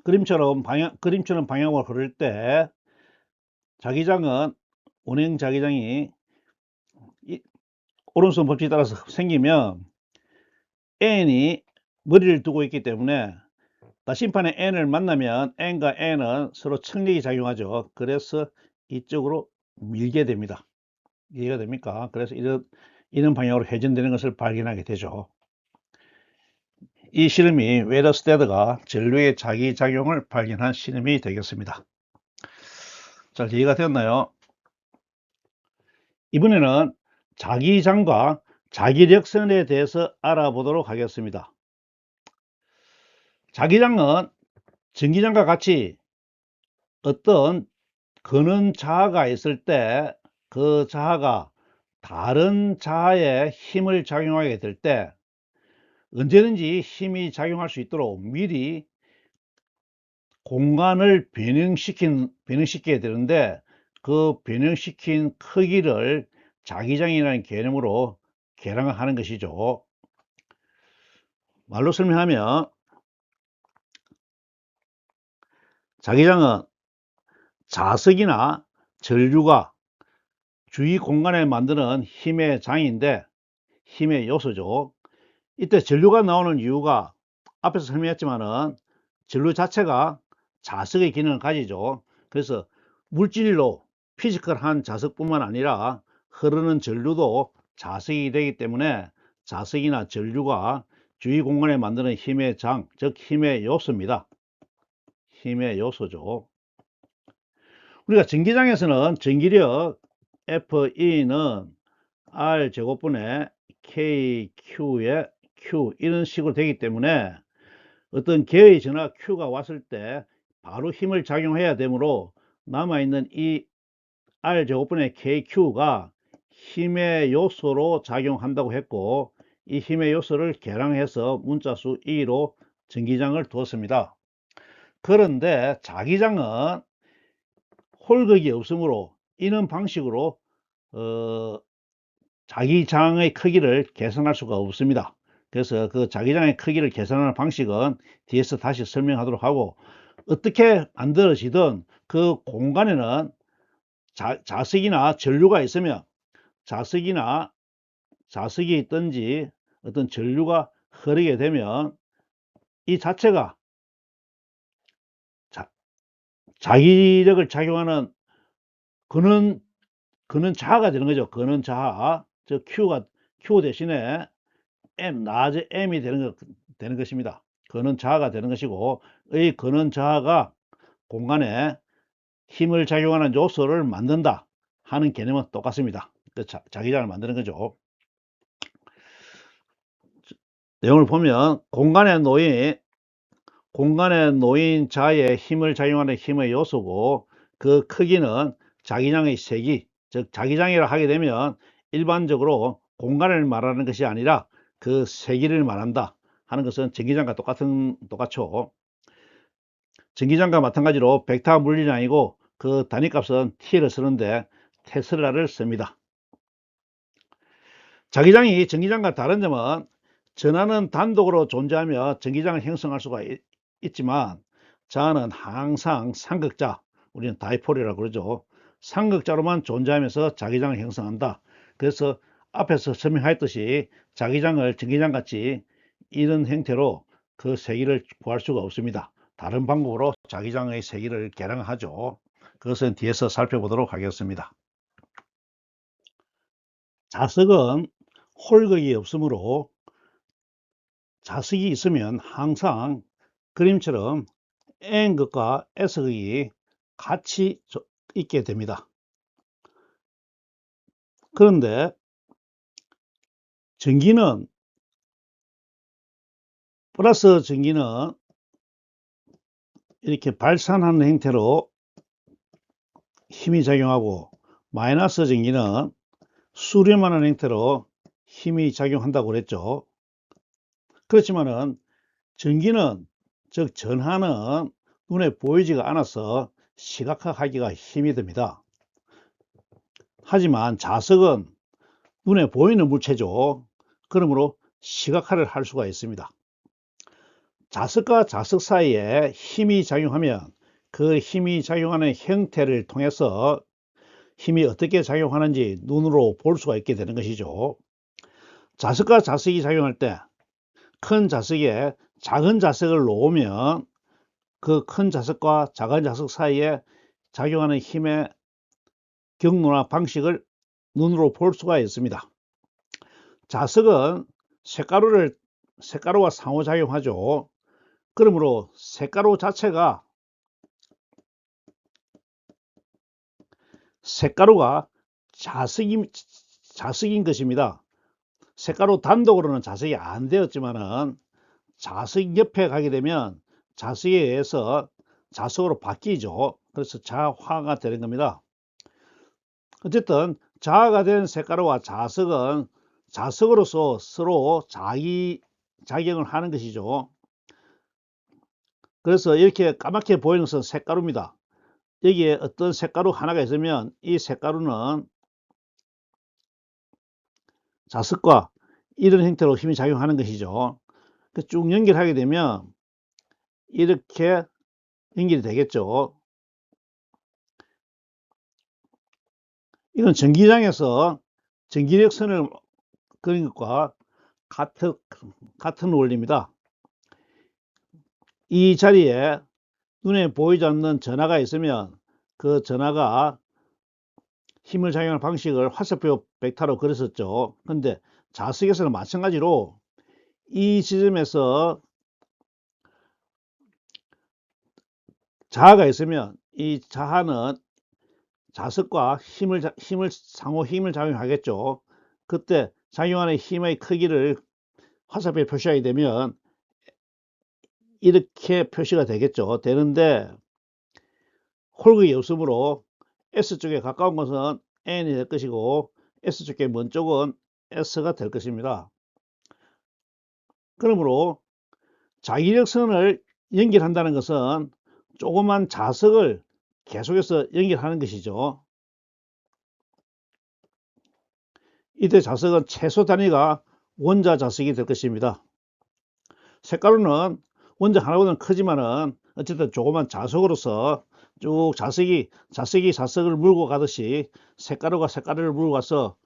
그림처럼 방향으로 흐를 때 자기장은 원형 자기장이 오른손 법칙에 따라서 생기면 N이 머리를 두고 있기 때문에 나침반에 N을 만나면 N과 N은 서로 청력이 작용하죠. 그래서 이쪽으로 밀게 됩니다. 이해가 됩니까? 그래서 이런 방향으로 회전되는 것을 발견하게 되죠. 이 실험이 웨더스테드가 전류의 자기작용을 발견한 실험이 되겠습니다. 잘 이해가 되었나요? 이번에는 자기장과 자기력선에 대해서 알아보도록 하겠습니다. 자기장은 전기장과 같이 어떤 거는 자아가 있을 때 그 자아가 다른 자아에 힘을 작용하게 될 때 언제든지 힘이 작용할 수 있도록 미리 공간을 변형시켜야 되는데 그 변형시킨 크기를 자기장이라는 개념으로 계량을 하는 것이죠. 말로 설명하면 자기장은 자석이나 전류가 주위 공간에 만드는 힘의 장인데 힘의 요소죠. 이때 전류가 나오는 이유가 앞에서 설명했지만은 전류 자체가 자석의 기능을 가지죠. 그래서 물질로 피지컬한 자석뿐만 아니라 흐르는 전류도 자석이 되기 때문에 자석이나 전류가 주위 공간에 만드는 힘의 장, 즉 힘의 요소입니다. 힘의 요소죠. 우리가 전기장에서는 전기력 Fe는 R 제곱분의 KQ의 Q 이런 식으로 되기 때문에 어떤 계의 전하 Q가 왔을 때 바로 힘을 작용해야 되므로 남아있는 이 R 제곱분의 KQ가 힘의 요소로 작용한다고 했고 이 힘의 요소를 계량해서 문자수 2로 전기장을 두었습니다. 그런데 자기장은 홀극이 없으므로 이런 방식으로 자기장의 크기를 계산할 수가 없습니다. 그래서 그 자기장의 크기를 계산하는 방식은 뒤에서 다시 설명하도록 하고 어떻게 만들어지든 그 공간에는 자석이나 전류가 있으면 자석이 있든지 어떤 전류가 흐르게 되면 이 자체가 자기력을 작용하는 그는 자아가 되는 거죠. 그는 자아, 즉 Q 대신에 M, 낮의 M이 되는 것입니다. 그는 자아가 되는 것이고 이 그는 자아가 공간에 힘을 작용하는 요소를 만든다 하는 개념은 똑같습니다. 자기장을 만드는 거죠. 내용을 보면 공간에 놓인 자의 힘을 작용하는 힘의 요소고 그 크기는 자기장의 세기, 즉 자기장이라 하게 되면 일반적으로 공간을 말하는 것이 아니라 그 세기를 말한다 하는 것은 전기장과 똑같죠. 전기장과 마찬가지로 벡터 물리는 아니고 그 단위값은 T를 쓰는데 테슬라를 씁니다. 자기장이 전기장과 다른 점은 전하는 단독으로 존재하며 전기장을 형성할 수가 있지만 자는 항상 삼극자, 우리는 다이폴이라고 그러죠. 삼극자로만 존재하면서 자기장을 형성한다. 그래서 앞에서 설명하였듯이 자기장을 전기장같이 이런 형태로 그 세기를 구할 수가 없습니다. 다른 방법으로 자기장의 세기를 계량하죠. 그것은 뒤에서 살펴보도록 하겠습니다. 자석은 홀극이 없으므로 자석이 있으면 항상 그림처럼 N극과 S극이 같이 있게 됩니다. 그런데 전기는 플러스 전기는 이렇게 발산하는 형태로 힘이 작용하고 마이너스 전기는 수렴하는 형태로 힘이 작용한다고 그랬죠. 그렇지만은 전기는, 즉 전하는 눈에 보이지가 않아서 시각화하기가 힘이 듭니다. 하지만 자석은 눈에 보이는 물체죠. 그러므로 시각화를 할 수가 있습니다. 자석과 자석 사이에 힘이 작용하면 그 힘이 작용하는 형태를 통해서 힘이 어떻게 작용하는지 눈으로 볼 수가 있게 되는 것이죠. 자석과 자석이 작용할 때 큰 자석에 작은 자석을 놓으면 그 큰 자석과 작은 자석 사이에 작용하는 힘의 경로나 방식을 눈으로 볼 수가 있습니다. 자석은 색가루와 상호작용하죠. 그러므로 색가루 자체가 색가루가 자석인 것입니다. 색가루 단독으로는 자석이 안 되었지만은 자석 옆에 가게 되면 자석에 의해서 자석으로 바뀌죠. 그래서 자화가 되는 겁니다. 어쨌든 자화가 된 색가루와 자석은 자석으로서 서로 작용을 하는 것이죠. 그래서 이렇게 까맣게 보이는 것은 색가루입니다. 여기에 어떤 색가루 하나가 있으면 이 색가루는 자석과 이런 형태로 힘이 작용하는 것이죠. 쭉 연결하게 되면 이렇게 연결이 되겠죠. 이건 전기장에서 전기력선을 그린 것과 같은 원리입니다. 이 자리에 눈에 보이지 않는 전하가 있으면 그 전하가 힘을 작용하는 방식을 화살표 벡터로 그렸었죠. 근데 자석에서는 마찬가지로 이 지점에서 자하가 있으면 이 자하는 자석과 상호 힘을 작용하겠죠. 그때 작용하는 힘의 크기를 화살표에 표시하게 되면 이렇게 표시가 되겠죠. 되는데 홀극이 없으므로 S쪽에 가까운 것은 N이 될 것이고 S쪽에 먼 쪽은 S가 될 것입니다. 그러므로 자기력선을 연결한다는 것은 조그만 자석을 계속해서 연결하는 것이죠. 이때 자석은 최소 단위가 원자 자석이 될 것입니다. 색가루는 원자 하나보다는 크지만은 어쨌든 조그만 자석으로서 쭉 자석이 자석을 물고 가듯이 색가루가 색가루를 물고 가서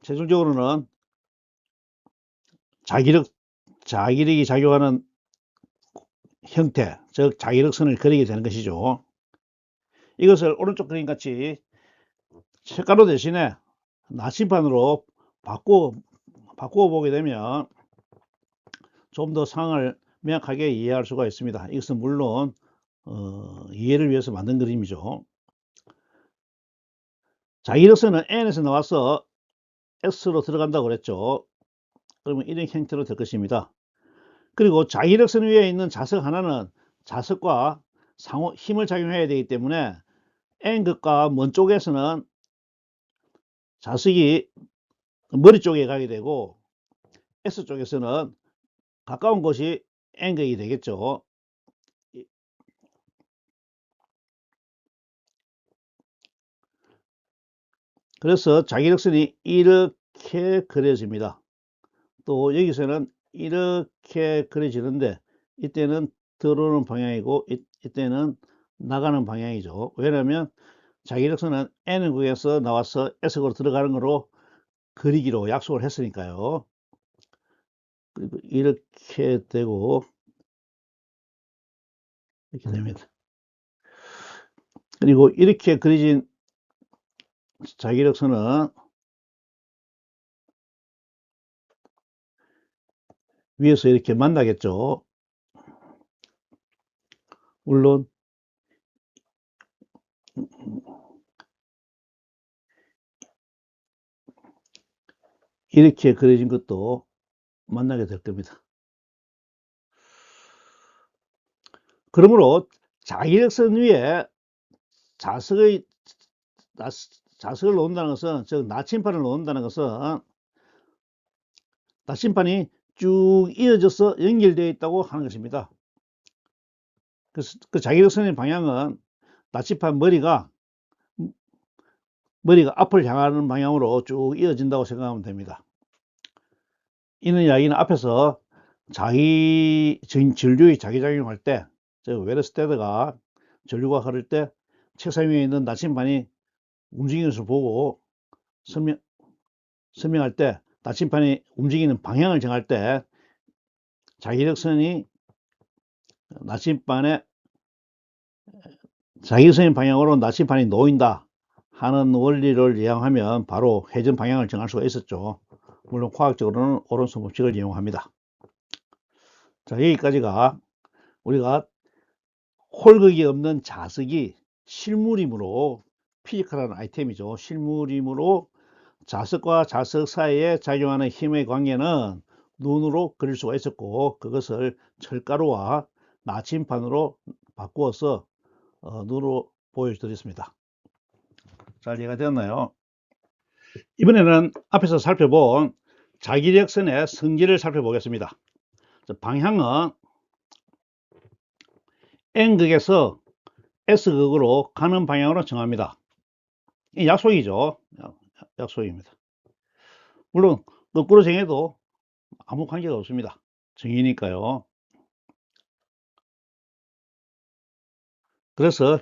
최종적으로는 자기력이 작용하는 형태, 즉 자기력선을 그리게 되는 것이죠. 이것을 오른쪽 그림 같이 색가루 대신에 나침반으로 바꾸어 보게 되면 좀 더 상황을 명확하게 이해할 수가 있습니다. 이것은 물론 이해를 위해서 만든 그림이죠. 자기력선은 N에서 나와서 S로 들어간다고 그랬죠. 그러면 이런 형태로 될 것입니다. 그리고 자기력선 위에 있는 자석 하나는 자석과 상호 힘을 작용해야 되기 때문에 N극과 먼 쪽에서는 자석이 머리 쪽에 가게 되고 S쪽에서는 가까운 곳이 N극이 되겠죠. 그래서 자기력선이 이렇게 그려집니다. 또 여기서는 이렇게 그려지는데 이때는 들어오는 방향이고 이때는 나가는 방향이죠. 왜냐하면 자기력선은 N극에서 나와서 S극으로 들어가는 거로 그리기로 약속을 했으니까요. 그리고 이렇게 되고 이렇게 됩니다. 그리고 이렇게 그려진 자기력선은 위에서 이렇게 만나겠죠. 물론 이렇게 그려진 것도 만나게 될 겁니다. 그러므로 자기력선 위에 자석을 놓는다는 것은, 즉 나침판을 놓는다는 것은 나침판이 쭉 이어져서 연결되어 있다고 하는 것입니다. 그래서 그 자기력선의 방향은 나침판 머리가 앞을 향하는 방향으로 쭉 이어진다고 생각하면 됩니다. 이런 이야기는 앞에서 전류의 자기작용할 때, 즉 웨르스테드가 전류가 흐를 때 책상 위에 있는 나침판이 움직이는 것을 보고 설명할 때, 나침판이 움직이는 방향을 정할 때 자기력선이 자기력선의 방향으로 나침판이 놓인다 하는 원리를 이용하면 바로 회전 방향을 정할 수가 있었죠. 물론 과학적으로는 오른손 법칙을 이용합니다. 자, 여기까지가 우리가 홀극이 없는 자석이 실물이므로, 피지컬한 아이템이죠. 실물이므로 자석과 자석 사이에 작용하는 힘의 관계는 눈으로 그릴 수가 있었고, 그것을 철가루와 나침판으로 바꾸어서 눈으로 보여드렸습니다. 잘 이해가 되었나요? 이번에는 앞에서 살펴본 자기력선의 성질을 살펴보겠습니다. 방향은 N극에서 S극으로 가는 방향으로 정합니다. 이 약속이죠. 약속입니다. 물론 거꾸로 정해도 아무 관계가 없습니다. 정의니까요. 그래서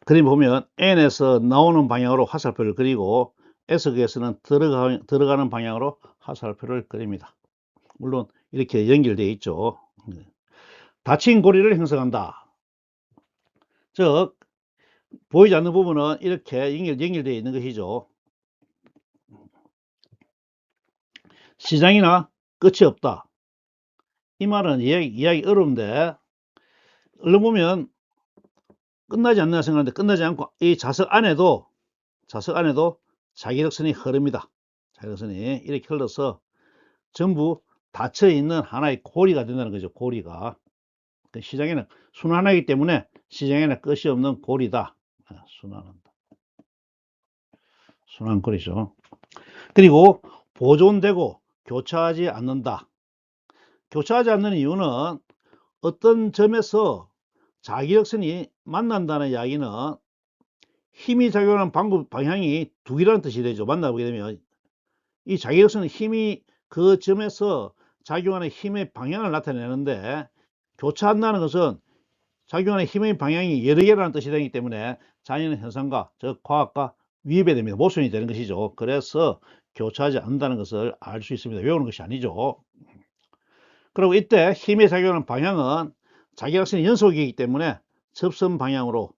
그림 보면 N에서 나오는 방향으로 화살표를 그리고 S극에서는 들어가는 방향으로 화살표를 그립니다. 물론 이렇게 연결되어 있죠. 닫힌 고리를 형성한다. 즉 보이지 않는 부분은 이렇게 연결되어 있는 것이죠. 시장이나 끝이 없다. 이 말은 이야기 어려운데, 얼른 보면 끝나지 않나 생각하는데 끝나지 않고 이 자석 안에도 자기력선이 흐릅니다. 자기력선이 이렇게 흘러서 전부 닫혀 있는 하나의 고리가 된다는 거죠. 고리가. 시장에는 순환하기 때문에 시장에는 끝이 없는 고리다. 순환고리죠. 그리고 보존되고 교차하지 않는다. 교차하지 않는 이유는 어떤 점에서 자기력선이 만난다는 이야기는 힘이 작용하는 방향이 두 개라는 뜻이 되죠. 만나보게 되면 이 자기력선은 힘이 그 점에서 작용하는 힘의 방향을 나타내는데, 교차한다는 것은 작용하는 힘의 방향이 여러 개라는 뜻이 되기 때문에 자연의 현상과 즉 과학과 위협이 됩니다. 모순이 되는 것이죠. 그래서 교차하지 않는다는 것을 알 수 있습니다. 외우는 것이 아니죠. 그리고 이때 힘이 작용하는 방향은 자기력선의 연속이기 때문에 접선 방향으로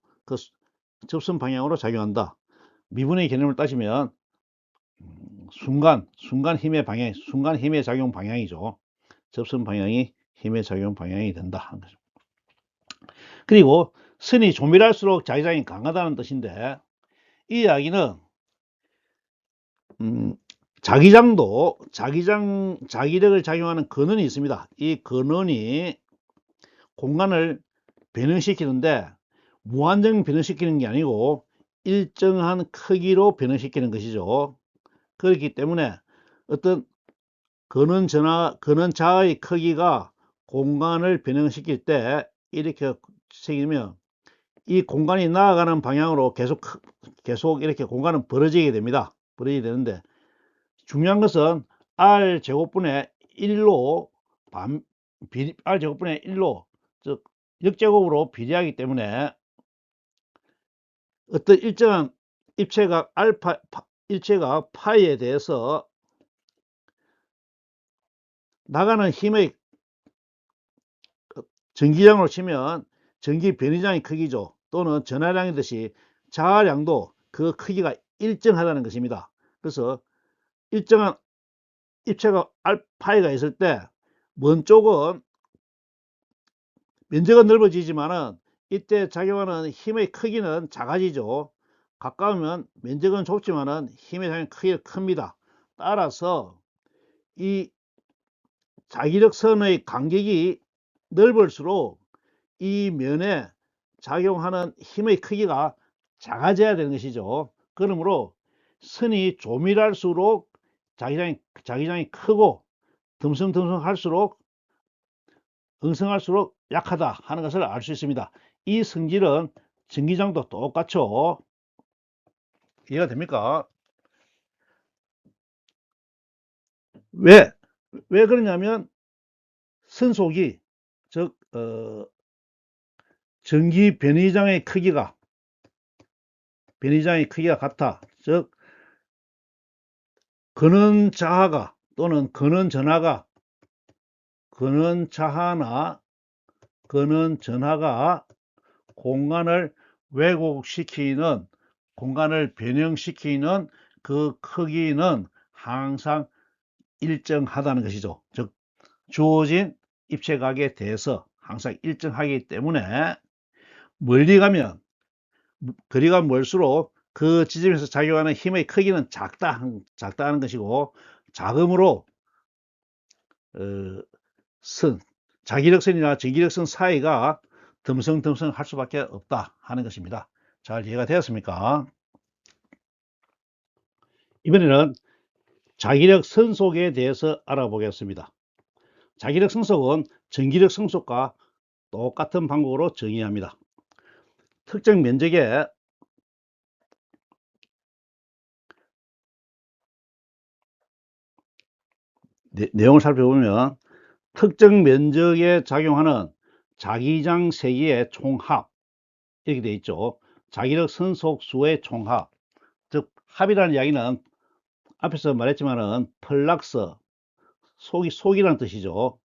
작용한다. 미분의 개념을 따지면 순간 힘의 작용 방향이죠. 접선 방향이 힘의 작용 방향이 된다 하는 거죠. 그리고 선이 조밀할수록 자기장이 강하다는 뜻인데, 이 이야기는 자기력을 작용하는 근원이 있습니다. 이 근원이 공간을 변형시키는데 무한정 변형시키는 게 아니고 일정한 크기로 변형시키는 것이죠. 그렇기 때문에 어떤 근원자의 크기가 공간을 변형시킬 때 이렇게 생기면 이 공간이 나아가는 방향으로 계속 이렇게 공간은 벌어지게 됩니다. 벌어지게 되는데 중요한 것은 r제곱분의 1로 r제곱분의 1로 즉 역제곱으로 비례하기 때문에 어떤 일정한 입체각 일체각 파이에 대해서 나가는 힘의 전기량으로 치면 전기 변이량의 크기죠. 또는 전하량이듯이 자하량도 그 크기가 일정하다는 것입니다. 그래서 일정한 입체각 파이가 있을 때 먼 쪽은 면적은 넓어지지만은 이때 작용하는 힘의 크기는 작아지죠. 가까우면 면적은 좁지만은 힘의 작용 크기가 큽니다. 따라서 이 자기력선의 간격이 넓을수록 이 면에 작용하는 힘의 크기가 작아져야 되는 것이죠. 그러므로 선이 조밀할수록 자기장이 크고 듬성듬성할수록 엉성할수록 약하다 하는 것을 알 수 있습니다. 이 성질은 전기장도 똑같죠. 이해가 됩니까? 왜 그러냐면 선속이 즉 전기 변이장의 크기가 같아. 즉 근원 자하가 또는 근원 전하가 공간을 왜곡시키는 공간을 변형시키는 그 크기는 항상 일정하다는 것이죠. 즉 주어진 입체각에 대해서 항상 일정하기 때문에 멀리 가면 거리가 멀수록 그 지점에서 작용하는 힘의 크기는 작다는 것이고 작음으로 자기력선이나 전기력선 사이가 듬성듬성 할 수밖에 없다 하는 것입니다. 잘 이해가 되었습니까? 이번에는 자기력 선속에 대해서 알아보겠습니다. 자기력 선속은 전기력 선속과 똑같은 방법으로 정의합니다. 특정 면적에 내용을 살펴보면 특정 면적에 작용하는 자기장 세기의 총합 이렇게 되어 있죠. 자기력 선속수의 총합, 즉 합이라는 이야기는 앞에서 말했지만은 펄락스, 속이라는 뜻이죠.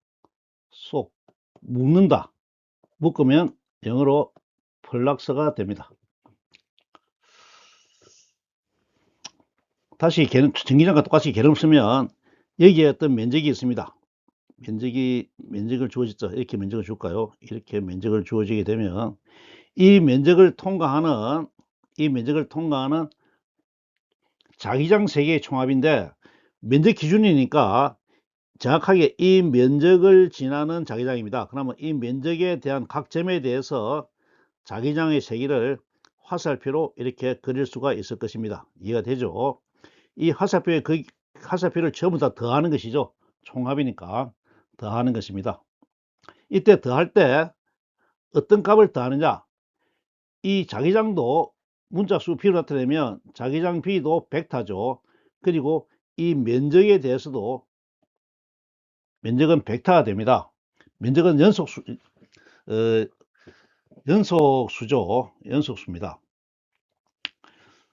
속, 묶는다. 묶으면 영어로 펄락스가 됩니다. 다시 전기장과 똑같이 개념 쓰면 여기에 어떤 면적이 있습니다. 면적을 주어졌죠. 이렇게 면적을 줄까요? 이렇게 면적을 주어지게 되면 이 면적을 통과하는 자기장 세 개의 총합인데 면적 기준이니까 정확하게 이 면적을 지나는 자기장입니다. 그러면 이 면적에 대한 각 점에 대해서 자기장의 세기를 화살표로 이렇게 그릴 수가 있을 것입니다. 이해가 되죠? 이 화살표를 전부 다 더하는 것이죠. 총합이니까 더하는 것입니다. 이때 더할 때 어떤 값을 더하느냐? 이 자기장도 문자수 b로 나타내면 자기장 b도 벡터죠. 그리고 이 면적에 대해서도 면적은 벡터가 됩니다. 면적은 연속수입니다.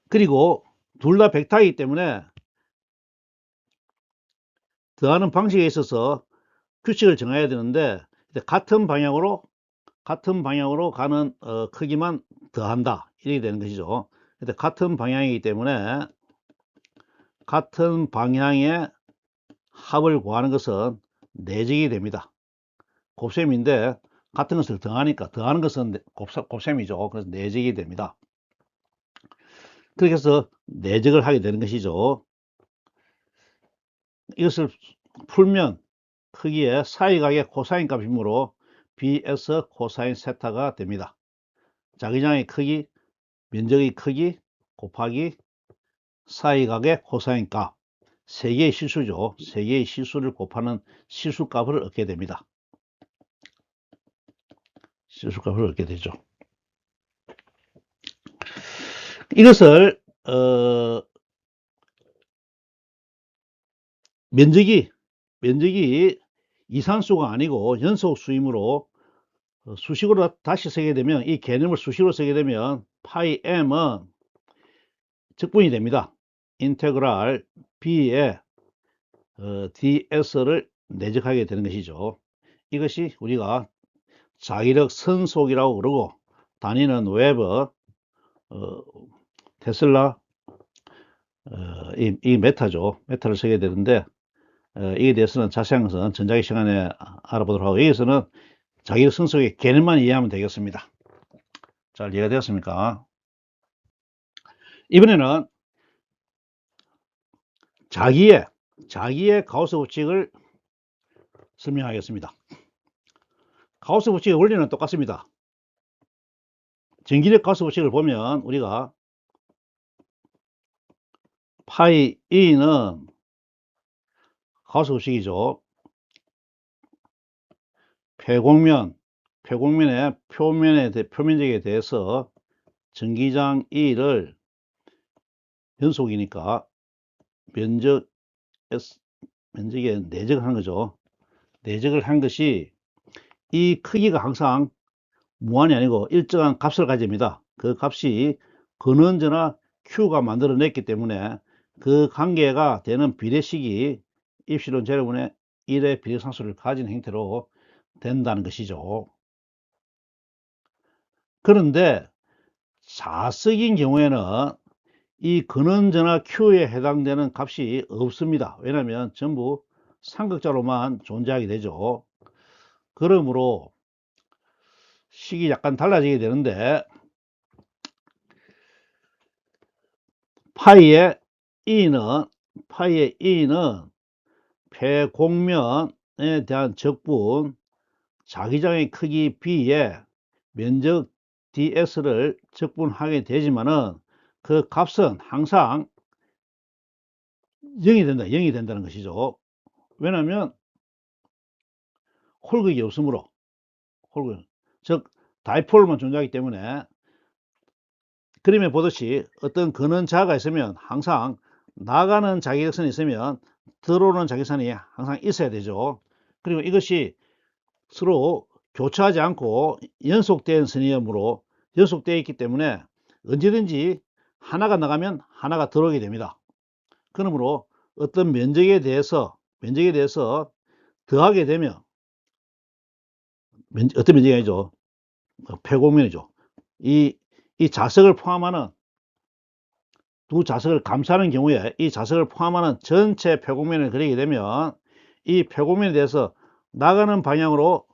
그리고 둘 다 벡터이기 때문에 더하는 방식에 있어서 규칙을 정해야 되는데 같은 방향으로 가는 크기만 더한다 이렇게 되는 것이죠. 같은 방향이기 때문에 같은 방향의 합을 구하는 것은 내적이 됩니다. 곱셈인데 같은 것을 더하니까 더하는 것은 곱셈이죠. 그래서 내적이 됩니다. 그렇게 해서 내적을 하게 되는 것이죠. 이것을 풀면 크기의 사이각의 코사인 값이므로 bs 코사인 세타가 됩니다. 자기장의 크기, 면적의 크기, 곱하기 사이각의 코사인 값. 세 개의 실수죠. 세 개의 실수를 곱하는 실수값을 얻게 됩니다. 실수값을 얻게 되죠. 이것을 면적이 이산수가 아니고 연속 수이므로 수식으로 다시 쓰게 되면, 이 개념을 수식으로 쓰게 되면 파이 m은 적분이 됩니다. 인테그랄 b의 ds를 내적하게 되는 것이죠. 이것이 우리가 자기력 선속이라고 그러고, 단위는 웨버, 테슬라, 이 메타죠. 메타를 쓰게 되는데, 이에 대해서는 자세한 것은 전자기 시간에 알아보도록 하고, 여기서는 자기력 선속의 개념만 이해하면 되겠습니다. 잘 이해가 되었습니까? 이번에는 자기의 가우스 법칙을 설명하겠습니다. 가우스 법칙의 원리는 똑같습니다. 전기력 가우스 법칙을 보면 우리가 파이 E는 가우스 법칙이죠. 표면의 표면적에 대해서 전기장 E를 연속이니까 면적에 내적을 하는 거죠. 내적을 한 것이 이 크기가 항상 무한이 아니고 일정한 값을 가집니다. 그 값이 근원저나 Q가 만들어냈기 때문에 그 관계가 되는 비례식이 입실론 제로분의 1의 비례상수를 가진 형태로 된다는 것이죠. 그런데 자석인 경우에는 이 근원저나 Q에 해당되는 값이 없습니다. 왜냐하면 전부 삼각자로만 존재하게 되죠. 그러므로 식이 약간 달라지게 되는데, 파이의 E는 폐곡면에 대한 적분, 자기장의 크기 B에 면적 ds를 적분하게 되지만은 그 값은 항상 0이 된다는 것이죠. 왜냐하면 홀극이 없으므로, 즉 다이폴만 존재하기 때문에. 그림에 보듯이 어떤 근원자가 있으면 항상 나가는 자기력선이 있으면 들어오는 자기선이 항상 있어야 되죠. 그리고 이것이 서로 교차하지 않고 연속된 선이므로 연속되어 있기 때문에 언제든지 하나가 나가면 하나가 들어오게 됩니다. 그러므로 어떤 면적에 대해서 더하게 되면, 어떤 면적이 아니죠, 폐곡면이죠. 이 자석을 포함하는, 두 자석을 감싸는 경우에 이 자석을 포함하는 전체 폐곡면을 그리게 되면 이 폐곡면에 대해서 나가는 방향으로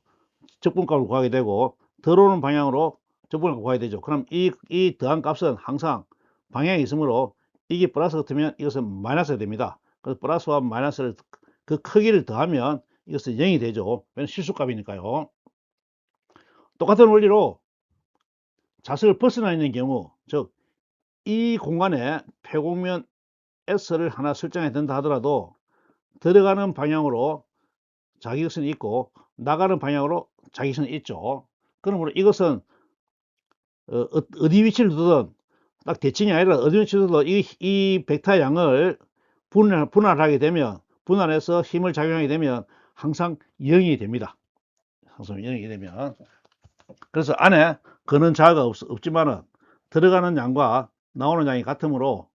적분값을 구하게 되고 들어오는 방향으로 적분을 구하게 되죠. 그럼 이 더한 값은 항상 방향이 있으므로 이게 플러스 같으면 이것은 마이너스가 됩니다. 그래서 플러스와 마이너스를, 그 크기를 더하면 이것은 0이 되죠. 왜냐면 실수값이니까요. 똑같은 원리로 자석을 벗어나 있는 경우, 즉 이 공간에 폐곡면 S를 하나 설정해야 된다 하더라도 들어가는 방향으로 자기선이 있고 나가는 방향으로 자기선이 있죠. 그러므로 이것은 어디 위치를 두든 딱 대칭이 아니라 어디 위치를 두든 이 벡터 양을 분할하게 되면, 분할해서 힘을 작용하게 되면 항상 0이 됩니다. 항상 0이 되면. 그래서 안에 근원자가 없지만은 들어가는 양과 나오는 양이 같으므로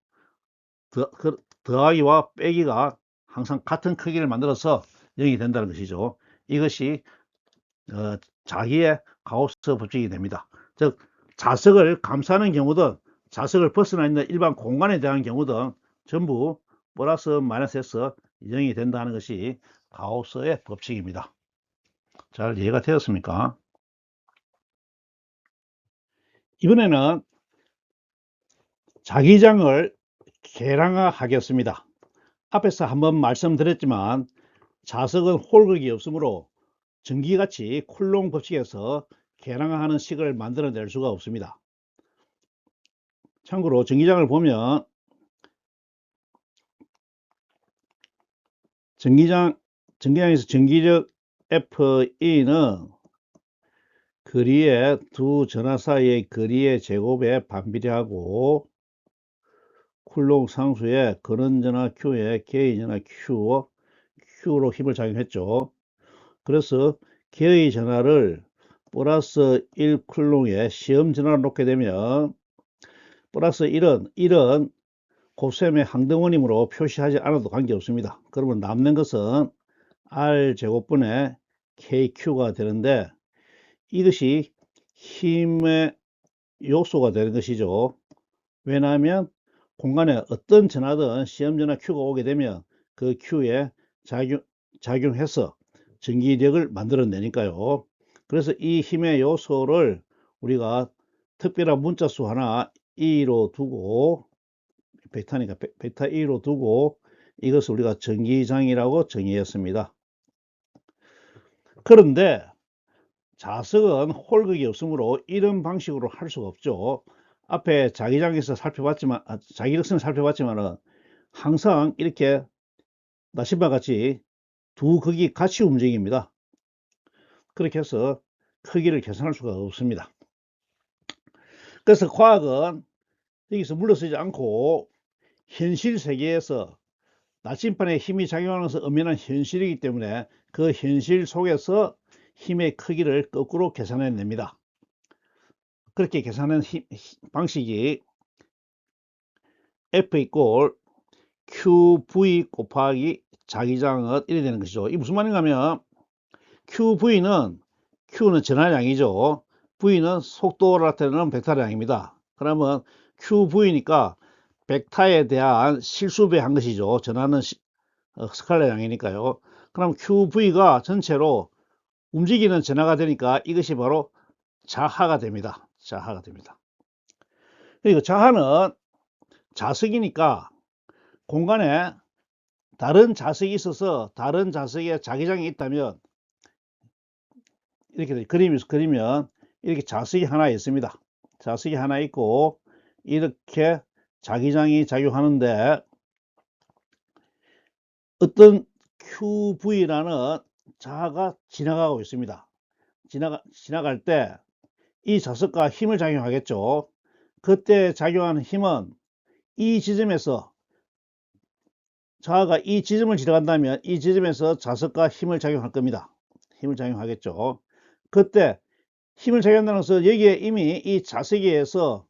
더하기와 빼기가 항상 같은 크기를 만들어서 0이 된다는 것이죠. 이것이 자기의 가우스 법칙이 됩니다. 즉 자석을 감싸는 경우든 자석을 벗어나 있는 일반 공간에 대한 경우든 전부 플러스 마이너스에서 0이 된다는 것이 가우스의 법칙입니다. 잘 이해가 되었습니까? 이번에는 자기장을 계량화하겠습니다. 앞에서 한번 말씀드렸지만 자석은 홀극이 없으므로 전기같이 쿨롱 법칙에서 계량화하는 식을 만들어낼 수가 없습니다. 참고로 전기장을 보면 전기장에서 전기력 Fe는 거리의 두 전하 사이의 거리의 제곱에 반비례하고 쿨롱 상수의 근원전하 Q에 개의 전하 Q로 힘을 작용했죠. 그래서 개의 전하를 플러스 1쿨롱에 시험 전하를 놓게 되면 플러스 1은 곱셈의 항등원이므로 표시하지 않아도 관계없습니다. 그러면 남는 것은 R제곱분의 KQ가 되는데 이것이 힘의 요소가 되는 것이죠. 왜냐하면 공간에 어떤 전하든 시험전하 Q가 오게 되면 그 Q에 작용해서 전기력을 만들어내니까요. 그래서 이 힘의 요소를 우리가 특별한 문자수 하나 E로 두고 베타니까 베타 E로 두고 이것을 우리가 전기장이라고 정의했습니다. 그런데 자석은 홀극이 없으므로 이런 방식으로 할 수가 없죠. 앞에 자기력선을 살펴봤지만은 항상 이렇게 나신바 같이 두 극이 같이 움직입니다. 그렇게 해서 크기를 계산할 수가 없습니다. 그래서 과학은 여기서 물러서지 않고 현실 세계에서 나침반에 힘이 작용하면서 엄연한 현실이기 때문에 그 현실 속에서 힘의 크기를 거꾸로 계산해 냅니다. 그렇게 계산하는 방식이 F 이꼴 QV 곱하기 자기장은 이래 되는 것이죠. 이 무슨 말인가 하면 Q는 전하량이죠. V는 속도를 나타내는 벡터량입니다. 그러면 QV니까 벡터에 대한 실수배 한 것이죠. 전하는 스칼라량이니까요. 그럼 QV가 전체로 움직이는 전하가 되니까 이것이 바로 자하가 됩니다. 자하가 됩니다. 그리고 자하는 자석이니까 공간에 다른 자석이 있어서 다른 자석에 자기장이 있다면 이렇게 그림에서 그리면 이렇게 자석이 하나 있습니다. 자석이 하나 있고 이렇게 자기장이 작용하는데 어떤 QV라는 자가 지나가고 있습니다. 지나갈 때 이 자석과 힘을 작용하겠죠. 그때 작용하는 힘은 이 지점에서 자가 이 지점을 지나간다면 이 지점에서 자석과 힘을 작용할 겁니다. 힘을 작용하겠죠. 그때 힘을 작용한다는 것은 여기에 이미 이 자석에 의해서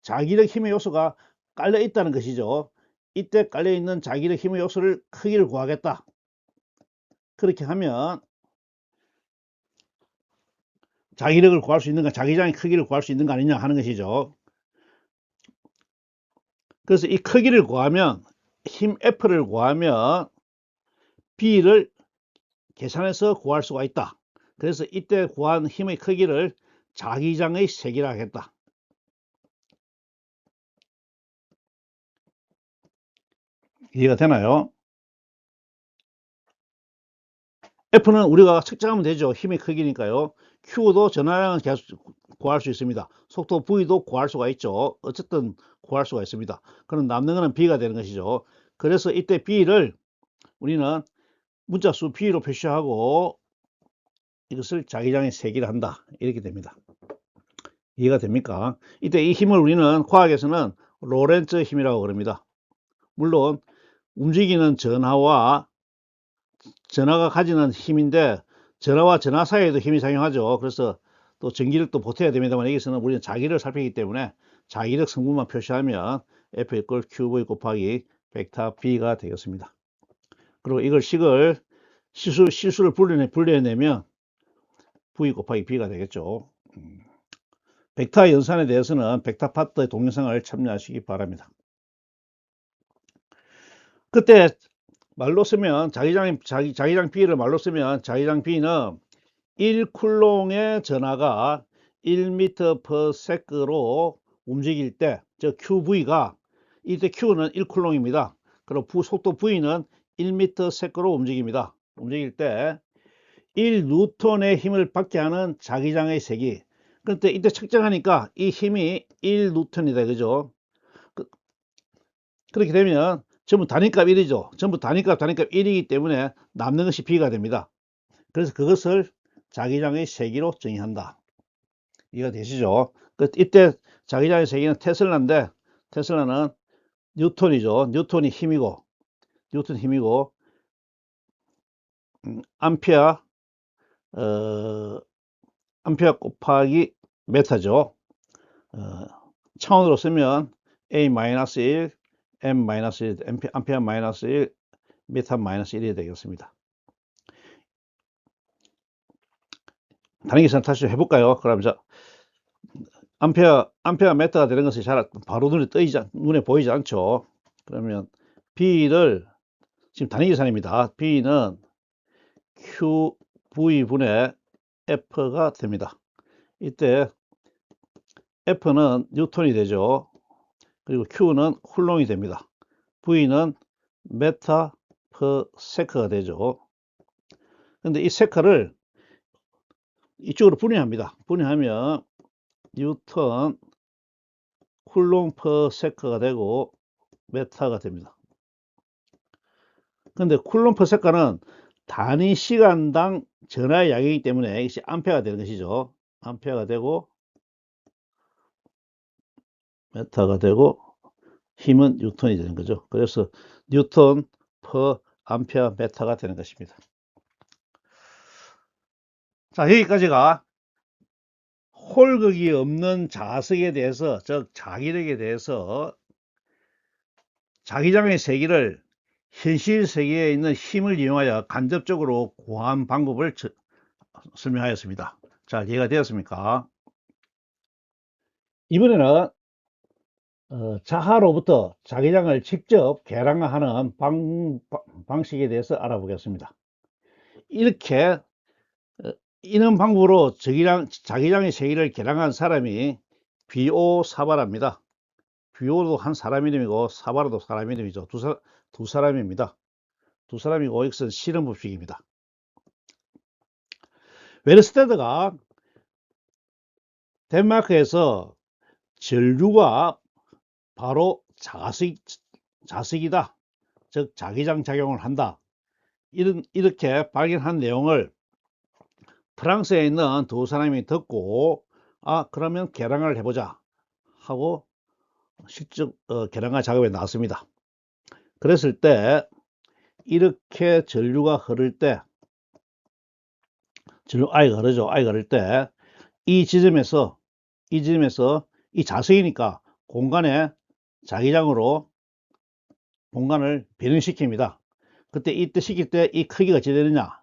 자기력 힘의 요소가 깔려 있다는 것이죠. 이때 깔려 있는 자기력 힘의 요소를 크기를 구하겠다. 그렇게 하면 자기력을 구할 수 있는가, 자기장의 크기를 구할 수 있는 거 아니냐 하는 것이죠. 그래서 이 크기를 구하면 힘 F를 구하면 B를 계산해서 구할 수가 있다. 그래서 이때 구한 힘의 크기를 자기장의 세기라 하겠다. 이해가 되나요? F는 우리가 측정하면 되죠. 힘의 크기니까요. Q도 전하량은 계속 구할 수 있습니다. 속도 V도 구할 수가 있죠. 어쨌든 구할 수가 있습니다. 그럼 남는 거는 B가 되는 것이죠. 그래서 이때 B를 우리는 문자수 B로 표시하고 이것을 자기장의 세기를 한다. 이렇게 됩니다. 이해가 됩니까? 이때 이 힘을 우리는 과학에서는 로렌츠 힘이라고 그럽니다. 물론 움직이는 전하와 전하가 가지는 힘인데 전하와 전하 사이에도 힘이 작용하죠. 그래서 또 전기력도 보태야 됩니다만 여기서는 우리는 자기력을 살피기 때문에 자기력 성분만 표시하면 F 이퀄 QV 곱하기 벡터 B가 되겠습니다. 그리고 이걸 실수를 분리해내면 V 곱하기 B가 되겠죠. 벡터 연산에 대해서는 벡터 파트의 동영상을 참여하시기 바랍니다. 그때 말로 쓰면 자기장 B를 말로 쓰면 자기장 B는 1쿨롱의 전하가 1m/s로 움직일 때, 즉 QV가 이때 Q는 1쿨롱입니다. 그리고 속도 V는 1m/s로 움직입니다. 움직일 때 1N의 힘을 받게 하는 자기장의 세기, 그런데 이때 측정하니까 이 힘이 1N이다. 그죠? 그렇게 되면 전부 단위값 1이죠. 전부 단위값 1이기 때문에 남는 것이 B가 됩니다. 그래서 그것을 자기장의 세기로 정의한다. 이해가 되시죠? 이때 자기장의 세기는 테슬라인데, 테슬라는 뉴턴이죠. 뉴턴이 힘이고, 암페어, 암페어 곱하기 메타죠. 차원으로 쓰면 A-1, M-1, 암페어 -1, 메타 -1이 되겠습니다. 다른 계산 다시 해볼까요? 그럼 암페어 메타가 되는 것이 잘 바로 눈에 보이지 않죠. 그러면 B를 지금 단위 계산입니다. B는 QV분의 F가 됩니다. 이때 F는 뉴턴이 되죠. 그리고 Q는 쿨롱이 됩니다. V는 메타 퍼 세커가 되죠. 근데 이 세커를 이쪽으로 분해합니다. 분해하면 뉴턴 쿨롱 퍼 세커가 되고 메타가 됩니다. 근데 쿨롱 퍼 세커는 단위 시간당 전하의 양이기 때문에 이것이 암페어가 되는 것이죠. 암페어가 되고 메타가 되고 힘은 뉴턴이 되는 거죠. 그래서 뉴턴 퍼 암페어 메타가 되는 것입니다. 자, 여기까지가 홀극이 없는 자석에 대해서, 즉 자기력에 대해서 자기장의 세기를 현실 세계에 있는 힘을 이용하여 간접적으로 구한 방법을 설명하였습니다. 잘 이해가 되었습니까? 이번에는 자하로부터 자기장을 직접 계량하는 방식에 대해서 알아보겠습니다. 이렇게 이런 방법으로 자기장의 세기를 계량한 사람이 비오 사바라입니다. 비오도 한 사람 이름이고 사바라도 사람 이름이죠. 두 사람입니다. 두 사람이고 이것은 실험 법칙입니다. 웨르스테드가 덴마크에서 전류가 바로 자석이다. 즉 자기장 작용을 한다. 이렇게 발견한 내용을 프랑스에 있는 두 사람이 듣고 그러면 계량을 해보자 하고 실적 계량화 작업에 나왔습니다. 그랬을 때 이렇게 전류가 흐를 때 I가 흐르죠. I가 흐를 때 이 지점에서 이 자석이니까 공간에 자기장으로 공간을 변형시킵니다. 그때 이때 시킬 때 이 크기가 어찌 되느냐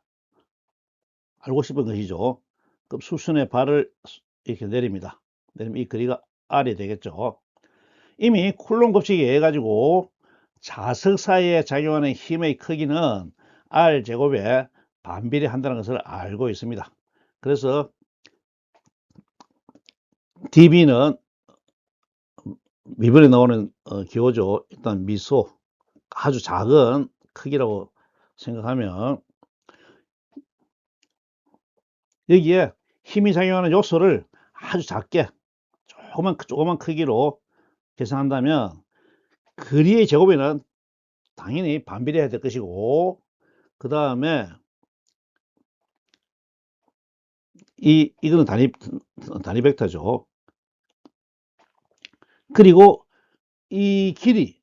알고 싶은 것이죠. 그럼 수순의 발을 이렇게 내립니다. 내리면 이 거리가 R이 되겠죠. 이미 쿨롱 법칙에 의해 가지고 자석 사이에 작용하는 힘의 크기는 R제곱에 반비례한다는 것을 알고 있습니다. 그래서 dB는 이번에 나오는 기호죠. 일단 미소 아주 작은 크기라고 생각하면 여기에 힘이 작용하는 요소를 아주 작게 조그만 크기로 계산한다면 거리의 제곱에는 당연히 반비례해야 될 것이고 그 다음에 이거는 단위 벡터죠. 그리고 이 길이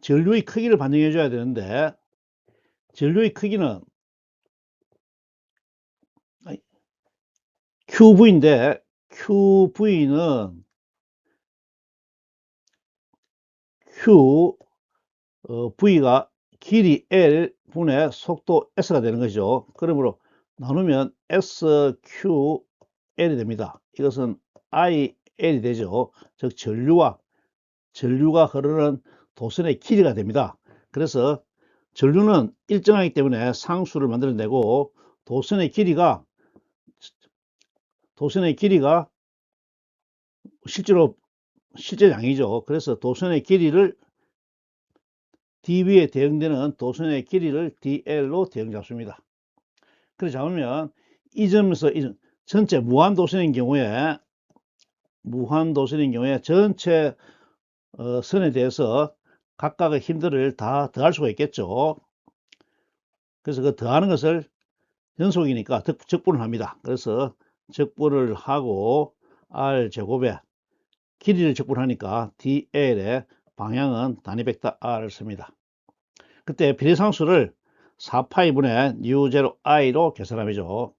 전류의 크기를 반영해 줘야 되는데 전류의 크기는 QV인데 QV는 V가 길이 L 분의 속도 S가 되는 것이죠. 그러므로 나누면 SQL이 됩니다. 이것은 IL이 되죠. 즉 전류가 흐르는 도선의 길이가 됩니다. 그래서 전류는 일정하기 때문에 상수를 만들어내고 도선의 길이가 실제 양이죠. 그래서 도선의 길이를 dB에 대응되는 도선의 길이를 dL로 대응 잡습니다. 그래 잡으면 이 점에서 전체 무한도선인 경우에 전체 선에 대해서 각각의 힘들을 다 더할 수가 있겠죠. 그래서 그 더하는 것을 연속이니까 적분을 합니다. 그래서 적분을 하고 r제곱에 길이를 적분하니까 dl의 방향은 단위 벡터 r을 씁니다. 그때 비례상수를 4파이분의 u0i로 계산하죠.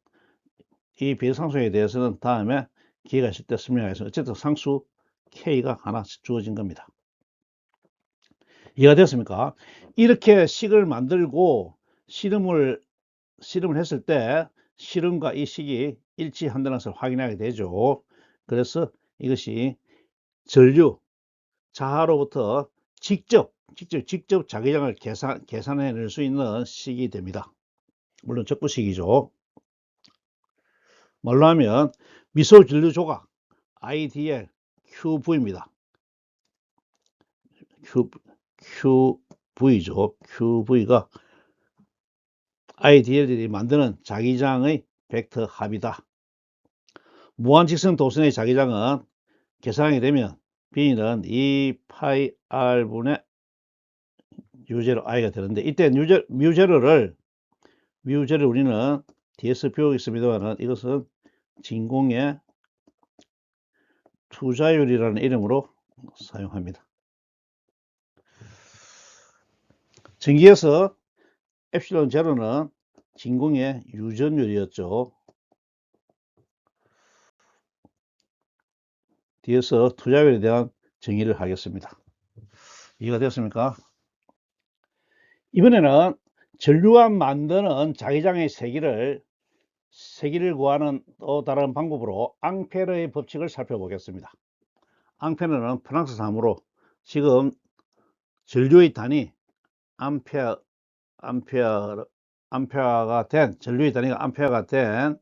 이 비례상수에 대해서는 다음에 기회가 있을 때 설명하겠습니다. 어쨌든 상수 k가 하나 주어진 겁니다. 이해가 됐습니까? 이렇게 식을 만들고 실험을 했을 때 실험과 이 식이 일치한다는 것을 확인하게 되죠. 그래서 이것이 전류 자하로부터 직접 자기장을 계산해낼 수 있는 식이 됩니다. 물론 적부식이죠. 말로 하면 미소 전류 조각 IDL QV입니다. QV죠. QV가 IDL들이 만드는 자기장의 벡터 합이다. 무한직선 도선의 자기장은 계산하게 되면 B는 2πr분의 u0i가 되는데, 이때 뮤제로를 우리는 뒤에서 배우겠습니다만 이것은 진공의 투자율이라는 이름으로 사용합니다. 전기에서 엡실론 제로는 진공의 유전율이었죠. 뒤에서 투자율에 대한 정의를 하겠습니다. 이해가 되었습니까? 이번에는 전류가 만드는 자기장의 세기를 구하는 또 다른 방법으로 앙페르의 법칙을 살펴보겠습니다. 앙페르는 프랑스 사무로 지금 전류의 단위 암페어가 된 전류의 단위가 암페어가 된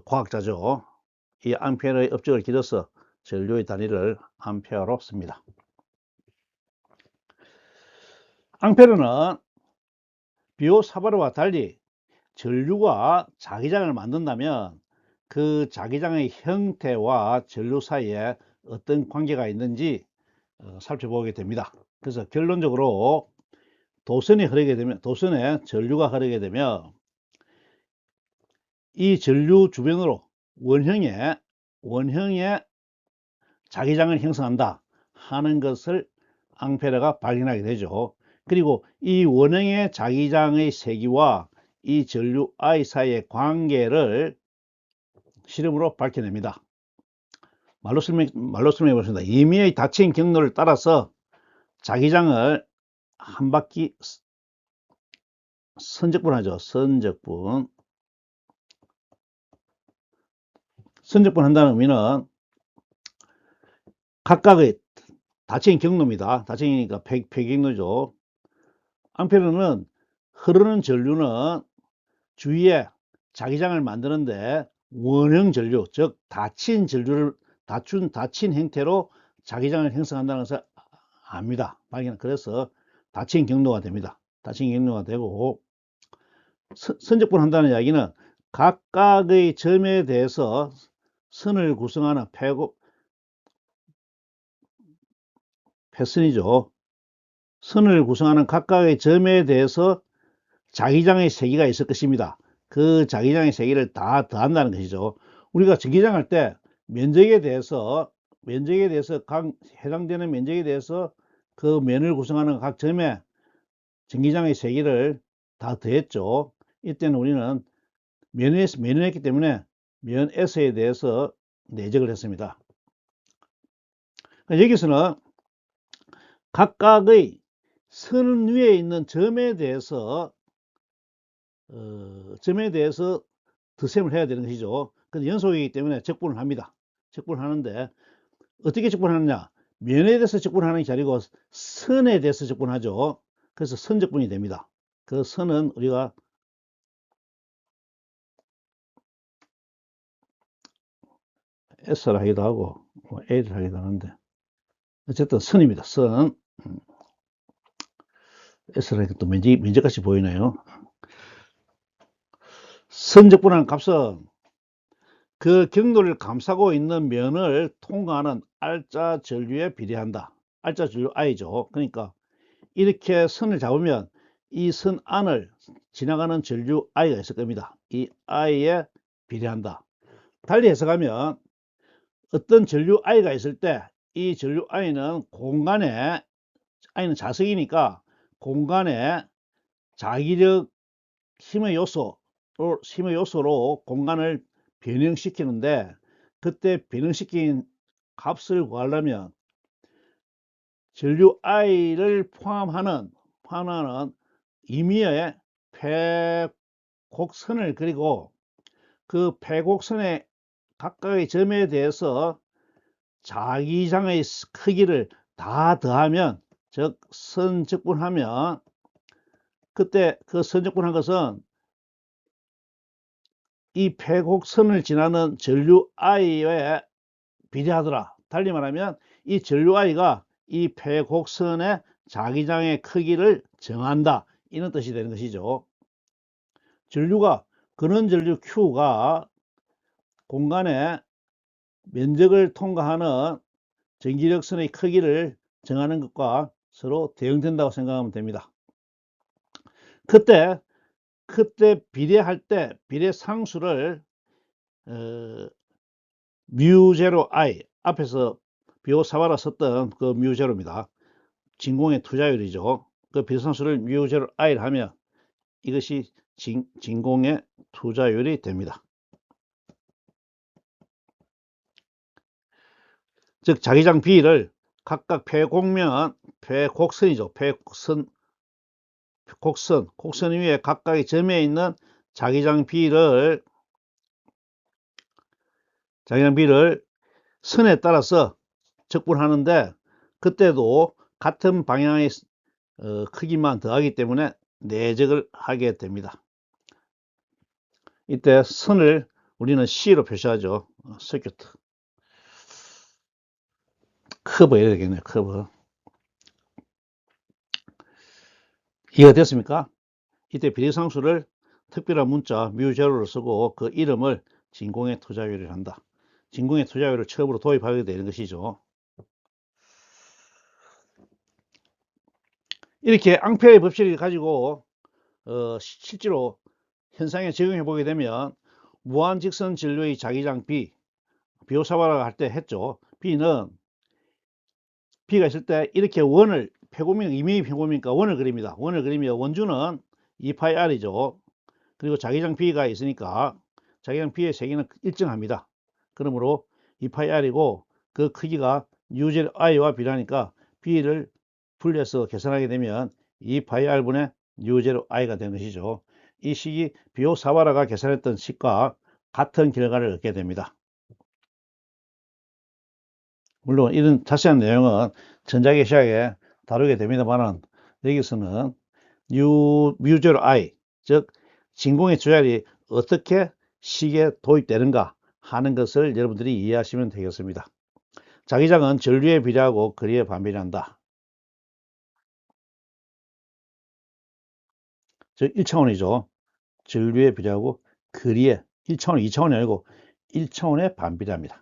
과학자죠. 이 앙페르의 업적을 기려서 전류의 단위를 암페어로 씁니다. 앙페르는 비오 사바르와 달리 전류가 자기장을 만든다면 그 자기장의 형태와 전류 사이에 어떤 관계가 있는지 살펴보게 됩니다. 그래서 결론적으로 도선에 전류가 흐르게 되면 이 전류 주변으로 원형의 자기장을 형성한다 하는 것을 앙페르가 발견하게 되죠. 그리고 이 원형의 자기장의 세기와 이 전류 I 사이의 관계를 실험으로 밝혀냅니다. 말로 설명해 보겠습니다. 임의의 닫힌 경로를 따라서 자기장을 한 바퀴 선적분하죠. 선적분 한다는 의미는 각각의 닫힌 경로입니다. 닫힌이니까 폐경로죠. 앙페르는 흐르는 전류는 주위에 자기장을 만드는데 원형 전류, 즉 닫힌 형태로 자기장을 형성한다는 것을 압니다. 그래서 닫힌 경로가 됩니다. 닫힌 경로가 되고, 선적분 한다는 이야기는 각각의 점에 대해서 선을 구성하는 패선이죠. 선을 구성하는 각각의 점에 대해서 자기장의 세기가 있을 것입니다. 그 자기장의 세기를 다 더한다는 것이죠. 우리가 전기장 할 때 면적에 대해서 해당되는 면적에 대해서 그 면을 구성하는 각 점에 전기장의 세기를 다 더했죠. 이때는 우리는 면을 했기 때문에 면 S에 대해서 내적을 했습니다. 여기서는 각각의 선 위에 있는 점에 대해서 덧셈을 해야 되는 것이죠. 근데 연속이기 때문에 적분을 합니다. 적분을 하는데 어떻게 적분하느냐? 면에 대해서 적분하는 게 아니고 선에 대해서 적분하죠. 그래서 선적분이 됩니다. 그 선은 우리가 S를 하기도 하고 A를 하기도 하는데 어쨌든 선입니다. 선. S를 하니까 또 면적같이 보이네요. 선적분하는 값은 그 경로를 감싸고 있는 면을 통과하는 R자 전류에 비례한다. R자 전류 I죠. 그러니까 이렇게 선을 잡으면 이 선 안을 지나가는 전류 I가 있을 겁니다. 이 I에 비례한다. 달리 해석하면 어떤 전류 I가 있을 때 이 전류 I는 공간에, I는 자석이니까 공간에 자기력 힘의 요소로 공간을 변형시키는데, 그때 변형시킨 값을 구하려면 전류 I를 포함하는 임의의 패곡선을 그리고 그 패곡선의 각각의 점에 대해서 자기장의 크기를 다 더하면, 즉 선적분하면, 그때 그 선적분한 것은 이 패곡선을 지나는 전류 I에 비례하더라. 달리 말하면 이 전류 I가 이 패곡선의 자기장의 크기를 정한다. 이런 뜻이 되는 것이죠. 근원 전류 Q가 공간의 면적을 통과하는 전기력선의 크기를 정하는 것과 서로 대응된다고 생각하면 됩니다. 그때 비례할 때 비례 상수를 뮤제로 I, 앞에서 비오사바라 썼던 그 뮤제로입니다. 진공의 투자율이죠. 그 비례상수를 뮤제로 I를 하면 이것이 진공의 투자율이 됩니다. 즉 자기장 B를 각각 패곡선이죠. 곡선 위에 각각의 점에 있는 자기장 B를 선에 따라서 적분하는데, 그때도 같은 방향의 크기만 더하기 때문에 내적을 하게 됩니다. 이때 선을 우리는 C로 표시하죠. 서큐트 커브 해야 되겠네요. 커브. 이해가 됐습니까? 이때 비례상수를 특별한 문자 뮤제로를 쓰고 그 이름을 진공의 투자율이라 한다. 진공의 투자율을 처음으로 도입하게 되는 것이죠. 이렇게 앙페어의 법칙을 가지고 실제로 현상에 적용해 보게 되면 무한직선 전류의 자기장 B, 비오사바라 할 때 했죠. B가 있을 때 이렇게 원을 임의 평고니까 원을 그립니다. 원을 그리면 원주는 2πr이죠. 그리고 자기장 B가 있으니까 자기장 B의 세기는 일정합니다. 그러므로 2πr이고 그 크기가 UZI와 비례하니까 B를 분리해서 계산하게 되면 2πr분의 U0I가 되는 것이죠. 이 식이 비오사바라가 계산했던 식과 같은 결과를 얻게 됩니다. 물론 이런 자세한 내용은 전자기 시학에 다루게 됩니다만, 여기서는 U0I, 즉 진공의 투자율이 어떻게 식에 도입되는가 하는 것을 여러분들이 이해하시면 되겠습니다. 자기장은 전류에 비례하고 거리에 반비례한다. 즉 1차원이죠. 전류에 비례하고 거리에 1차원, 2차원이 아니고 1차원에 반비례합니다.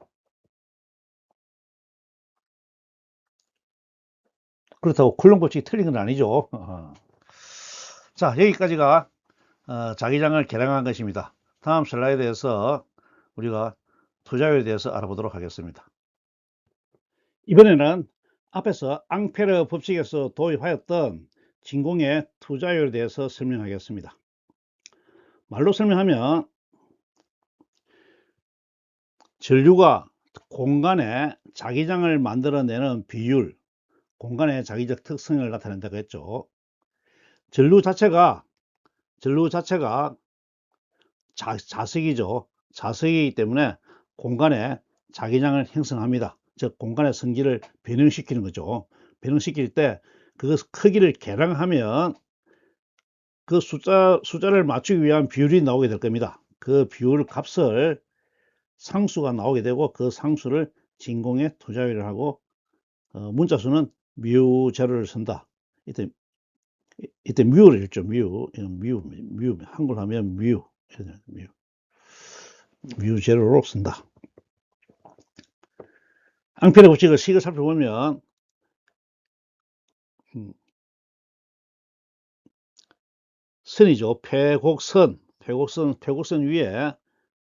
그렇다고 쿨롱 법칙이 틀린 건 아니죠. 자, 여기까지가 자기장을 계량한 것입니다. 다음 슬라이드에서 우리가 투자율에 대해서 알아보도록 하겠습니다. 이번에는 앞에서 앙페르 법칙에서 도입하였던 진공의 투자율에 대해서 설명하겠습니다. 말로 설명하면 전류가 공간에 자기장을 만들어내는 비율, 공간의 자기적 특성을 나타낸다고 했죠. 전류 자체가 자석이죠. 자석이기 때문에 공간에 자기장을 형성합니다. 즉 공간의 성질을 변형시키는 거죠. 변형시킬 때 그 크기를 계량하면 그 숫자를 맞추기 위한 비율이 나오게 될 겁니다. 그 비율 값을 상수가 나오게 되고 그 상수를 진공의 투자율을 하고 문자수는 뮤제로를 쓴다. 이때 뮤를 읽죠. 뮤 한글 하면 뮤. 뮤 제로로 쓴다. 앙페르 법칙을 식을 살펴보면 선이죠. 패곡선 위에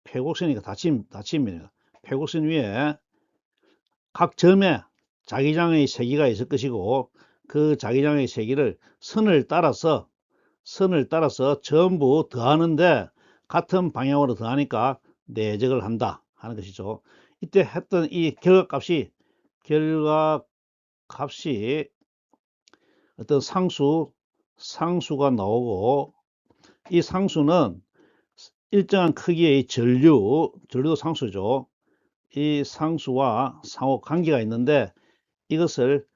패곡선이니까 닫힘입니다. 패곡선 위에 각 점에 자기장의 세기가 있을 것이고 그 자기장의 세기를 선을 따라서 전부 더하는데 같은 방향으로 더하니까 내적을 한다 하는 것이죠. 이때 했던 이 결과값이 어떤 상수가 나오고 이 상수는 일정한 크기의 전류도 상수죠. 이 상수와 상호 관계가 있는데 이것을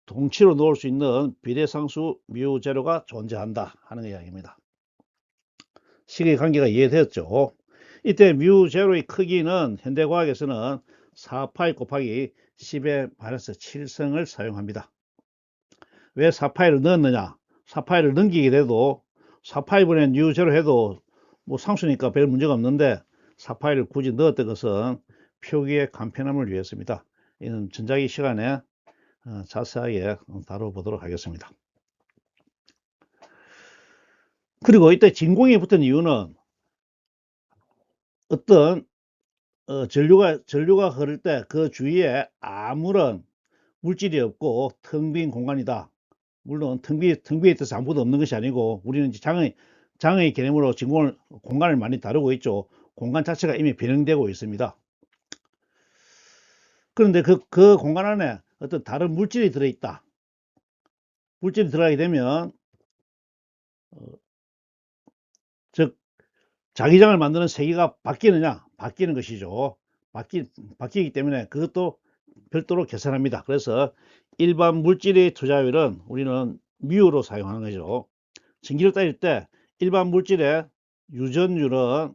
동치로 놓을 수 있는 비례상수 뮤 제로가 존재한다 하는 이야기입니다. 식의 관계가 이해되었죠? 이때 뮤 제로의 크기는 현대과학에서는 4파이 곱하기 10의 마이너스 7승을 사용합니다. 왜 4파이를 넣었느냐? 4파이를 넘기게 돼도 4파이분의 뮤 제로 해도 뭐 상수니까 별 문제가 없는데 4파이를 굳이 넣었던 것은 표기의 간편함을 위해서입니다. 이는 전자기 시간에 자세하게 다뤄보도록 하겠습니다. 그리고 이때 진공이 붙은 이유는 어떤 전류가 흐를 때 그 주위에 아무런 물질이 없고 텅 빈 공간이다. 물론 텅 비어 있어서 아무것도 없는 것이 아니고 우리는 장의 개념으로 공간을 많이 다루고 있죠. 공간 자체가 이미 변형되고 있습니다. 그런데 그 공간 안에 어떤 다른 물질이 들어있다. 물질이 들어가게 되면 즉 자기장을 만드는 세기가 바뀌느냐? 바뀌는 것이죠. 바뀌기 때문에 그것도 별도로 계산합니다. 그래서 일반 물질의 투자율은 우리는 뮤로 사용하는 거죠. 전기를 따질 때 일반 물질의 유전율은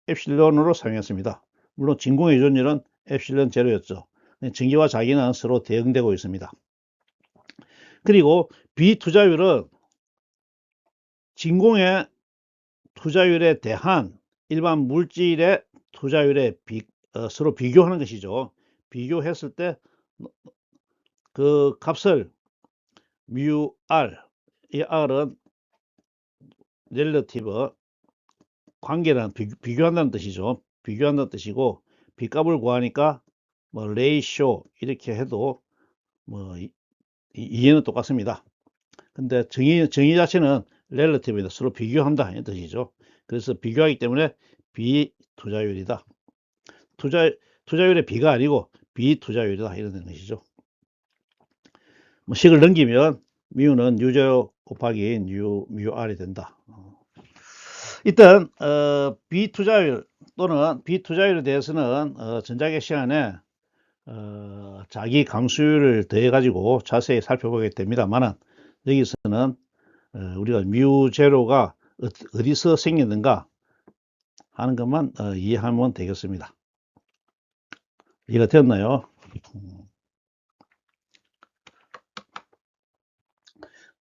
엡실론으로 사용했습니다. 물론 진공의 유전율은 엡실론 제로였죠. 전기와 자기는 서로 대응되고 있습니다. 그리고 비투자율은 진공의 투자율에 대한 일반 물질의 투자율에 서로 비교하는 것이죠. 비교했을 때 그 값을 뮤 R, 이 R은 렐러티브 관계라는 비교한다는 뜻이죠. 비교한다는 뜻이고 B값을 구하니까 뭐 레이쇼 이렇게 해도 뭐 이해는 똑같습니다. 근데 정의 자체는 렐러티브입니다. 서로 비교한다 이 뜻이죠. 그래서 비교하기 때문에 비투자율이다. 투자율의 비가 아니고 비투자율이다 이런 것이죠. 뭐 식을 넘기면 뮤는 유제로 곱하기 뮤 R이 된다. 일단 비투자율 또는 비투자율에 대해서는 전자계 시간에 자기 감수율을 더해 가지고 자세히 살펴보게 됩니다만 여기서는 우리가 뮤 제로가 어디서 생겼는가 하는 것만 이해하면 되겠습니다. 이해가 되었나요?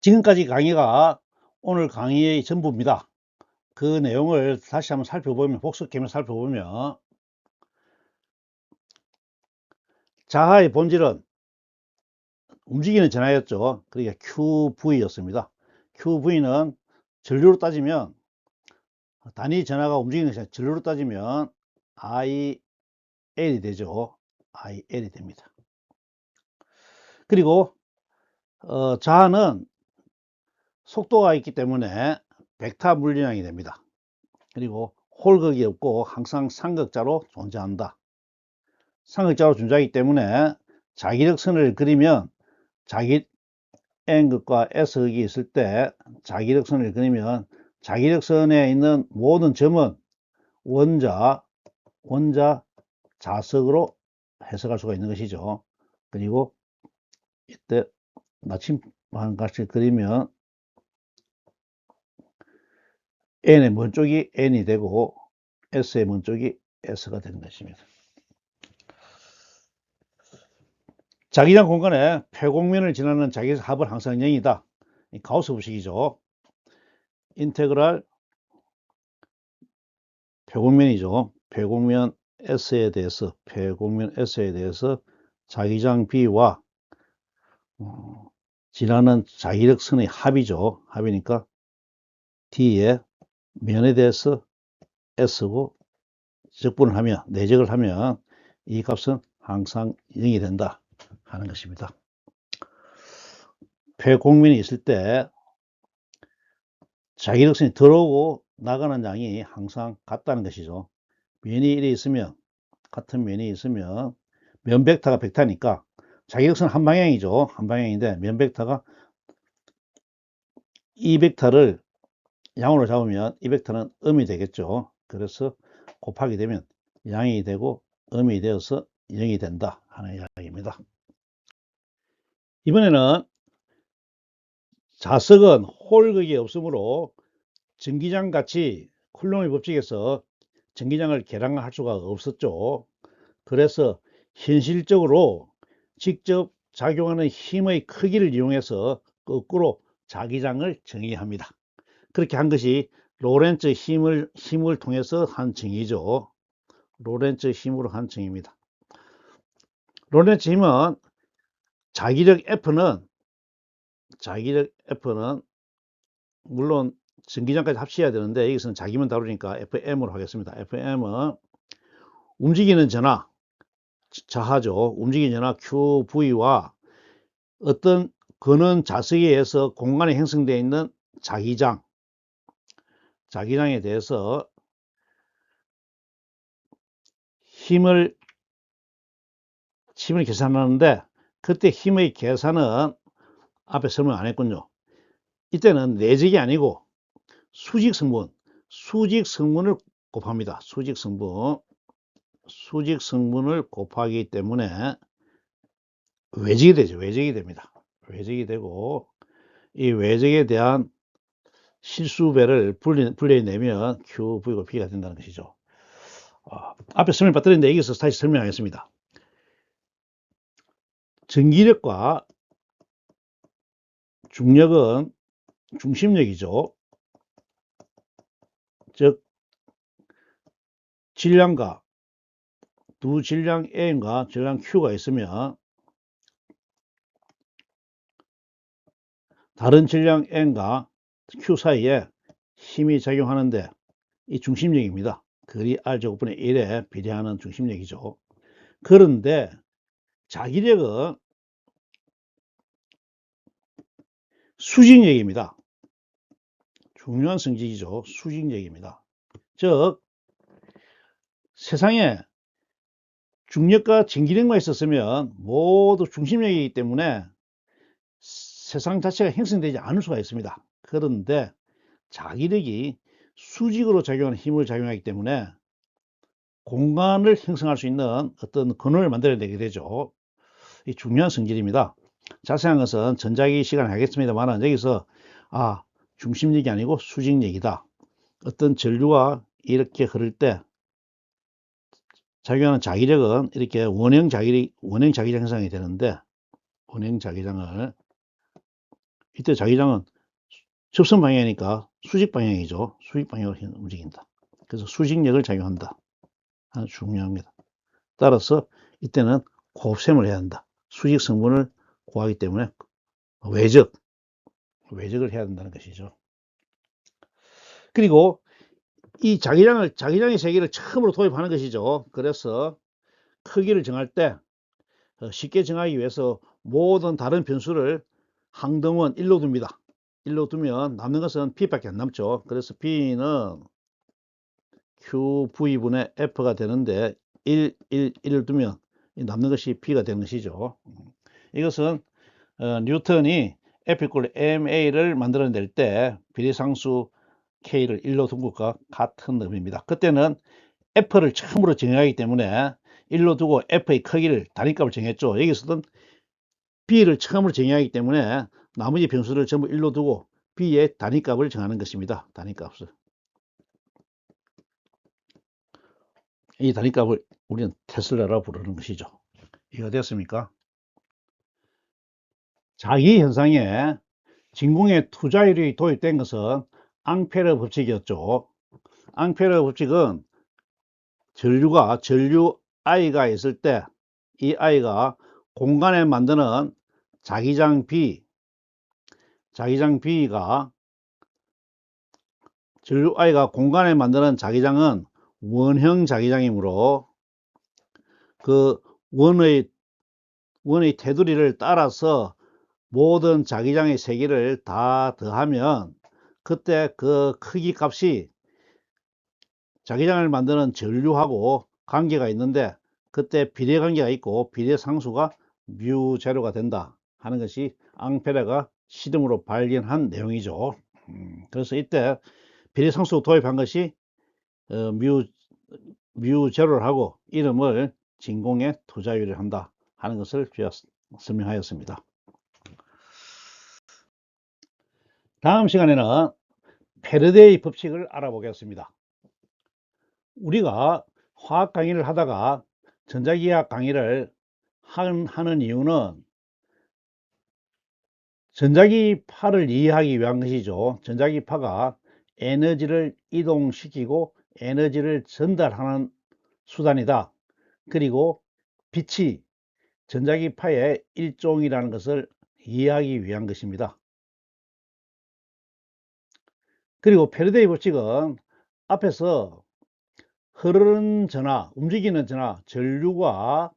지금까지 강의가 오늘 강의의 전부입니다. 그 내용을 다시 한번 살펴보면 복습하면서 살펴보면 자하의 본질은 움직이는 전하였죠. 그러니까 QV였습니다. QV는 전류로 따지면 단위 전하가 움직이는 것이 아니라 전류로 따지면 IL이 되죠. IL이 됩니다. 그리고 자하는 속도가 있기 때문에 벡터 물리량이 됩니다. 그리고 홀극이 없고 항상 삼각자로 존재한다. 삼각자로 존재하기 때문에 자기력선을 그리면 N극과 S극이 있을 때 자기력선을 그리면 자기력선에 있는 모든 점은 원자 자석으로 해석할 수가 있는 것이죠. 그리고 이때 나침반 같이 그리면 N의 먼 쪽이 N이 되고 S의 먼 쪽이 S가 되는 것입니다. 자기장 공간에 폐곡면을 지나는 자기적 합은 항상 0이다. 가우스 법칙이죠. 인테그랄 폐곡면이죠. 폐곡면 S에 대해서 자기장 B와 지나는 자기력선의 합이죠. 합이니까 D의 면에 대해서 S고 적분을 하면, 내적을 하면 이 값은 항상 0이 된다 하는 것입니다. 폐곡면이 있을 때 자기력선이 들어오고 나가는 양이 항상 같다는 것이죠. 면이 이래 있으면, 같은 면이 있으면 면 벡터가 벡터니까 자기력선 한 방향이죠. 한 방향인데 면 벡터가 이 벡터를 양으로 잡으면 이 벡터는 음이 되겠죠. 그래서 곱하게 되면 양이 되고 음이 되어서 0이 된다 하는 이야기입니다. 이번에는 자석은 홀극이 없으므로 전기장 같이 쿨럼의 법칙에서 전기장을 계량할 수가 없었죠. 그래서 현실적으로 직접 작용하는 힘의 크기를 이용해서 거꾸로 자기장을 정의합니다. 그렇게 한 것이 로렌츠 힘을 통해서 한 정의죠. 로렌츠 힘으로 한 정의입니다. 로렌츠 힘은 자기력 F는 물론 전기장까지 합쳐야 되는데 여기서는 자기만 다루니까 FM으로 하겠습니다. FM은 움직이는 전하, 자하죠. 움직이는 전하 QV와 어떤 거는 자석에 의해서 공간에 형성되어 있는 자기장에 대해서 힘을 계산하는데 그때 힘의 계산은 앞에 설명 안 했군요. 이때는 내적이 아니고 수직 성분을 곱합니다. 수직 성분을 곱하기 때문에 외적이 되죠. 외적이 됩니다. 외적이 되고 이 외적에 대한 실수배를 분리해내면 QV고 P가 된다는 것이죠. 앞에 설명 빠뜨렸는데 여기서 다시 설명하겠습니다. 전기력과 중력은 중심력이죠. 즉 질량과 두 질량 N과 질량 Q가 있으면 다른 질량 N과 Q 사이에 힘이 작용하는데 이 중심력입니다. 거리 R제곱분의 1에 비례하는 중심력이죠. 그런데 자기력은 수직력입니다. 중요한 성질이죠. 수직력입니다. 즉 세상에 중력과 전기력만 있었으면 모두 중심력이기 때문에 세상 자체가 형성되지 않을 수가 있습니다. 그런데 자기력이 수직으로 작용하는 힘을 작용하기 때문에 공간을 형성할 수 있는 어떤 근원을 만들어내게 되죠. 이 중요한 성질입니다. 자세한 것은 전자기 시간에 하겠습니다만 여기서 중심력이 아니고 수직력이다. 어떤 전류가 이렇게 흐를 때 작용하는 자기력은 이렇게 원형 자기장 형성이 되는데 이때 자기장은 접선 방향이니까 수직 방향이죠. 수직 방향으로 움직인다. 그래서 수직력을 작용한다. 아주 중요합니다. 따라서 이때는 곱셈을 해야 한다. 수직 성분을 구하기 때문에 외적을 해야 된다는 것이죠. 그리고 이 자기장의 세계를 처음으로 도입하는 것이죠. 그래서 크기를 정할 때 쉽게 정하기 위해서 모든 다른 변수를 항등원 1로 둡니다. 1로 두면 남는 것은 P밖에 안 남죠. 그래서 P는 QV분의 F가 되는데 1을 두면 남는 것이 P가 되는 것이죠. 이것은 뉴턴이 F = ma를 만들어낼 때 비례상수 K를 1로 둔 것과 같은 놈입니다. 그때는 F를 처음으로 정하기 때문에 1로 두고 F의 크기를 단위값을 정했죠. 여기서는 B를 처음으로 정하기 때문에 나머지 변수를 전부 1로 두고 B의 단위값을 정하는 것입니다. 단위값을. 이 단위값을 우리는 테슬라라고 부르는 것이죠. 이해가 됐습니까? 자기 현상에 진공의 투자율이 도입된 것은 앙페르 법칙이었죠. 앙페르 법칙은 전류 I가 있을 때 이 I가 공간에 만드는 자기장 B가 전류 I가 공간에 만드는 자기장은 원형 자기장이므로 그 원의 테두리를 따라서 모든 자기장의 세기를 다 더하면 그때 그 크기 값이 자기장을 만드는 전류하고 관계가 있는데 그때 비례관계가 있고 비례상수가 μ0가 된다 하는 것이 앙페레가 실험으로 발견한 내용이죠. 그래서 이때 비례상수 도입한 것이 μ0를 하고 이름을 진공의 투자율을 한다 하는 것을 설명하였습니다. 다음 시간에는 패러데이 법칙을 알아보겠습니다. 우리가 화학 강의를 하다가 전자기학 강의를 하는 이유는 전자기파를 이해하기 위한 것이죠. 전자기파가 에너지를 이동시키고 에너지를 전달하는 수단이다. 그리고 빛이 전자기파의 일종이라는 것을 이해하기 위한 것입니다. 그리고 패러데이 법칙은 앞에서 흐르는 전하, 움직이는 전하, 전류가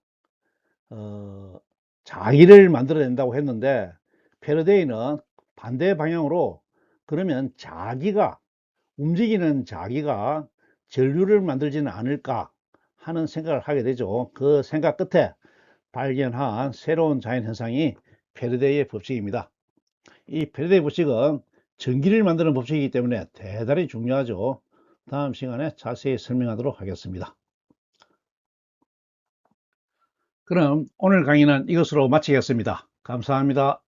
자기를 만들어낸다고 했는데 패러데이는 반대 방향으로 그러면 움직이는 자기가 전류를 만들지는 않을까 하는 생각을 하게 되죠. 그 생각 끝에 발견한 새로운 자연현상이 패러데이의 법칙입니다. 이 패러데이 법칙은 전기를 만드는 법칙이기 때문에 대단히 중요하죠. 다음 시간에 자세히 설명하도록 하겠습니다. 그럼 오늘 강의는 이것으로 마치겠습니다. 감사합니다.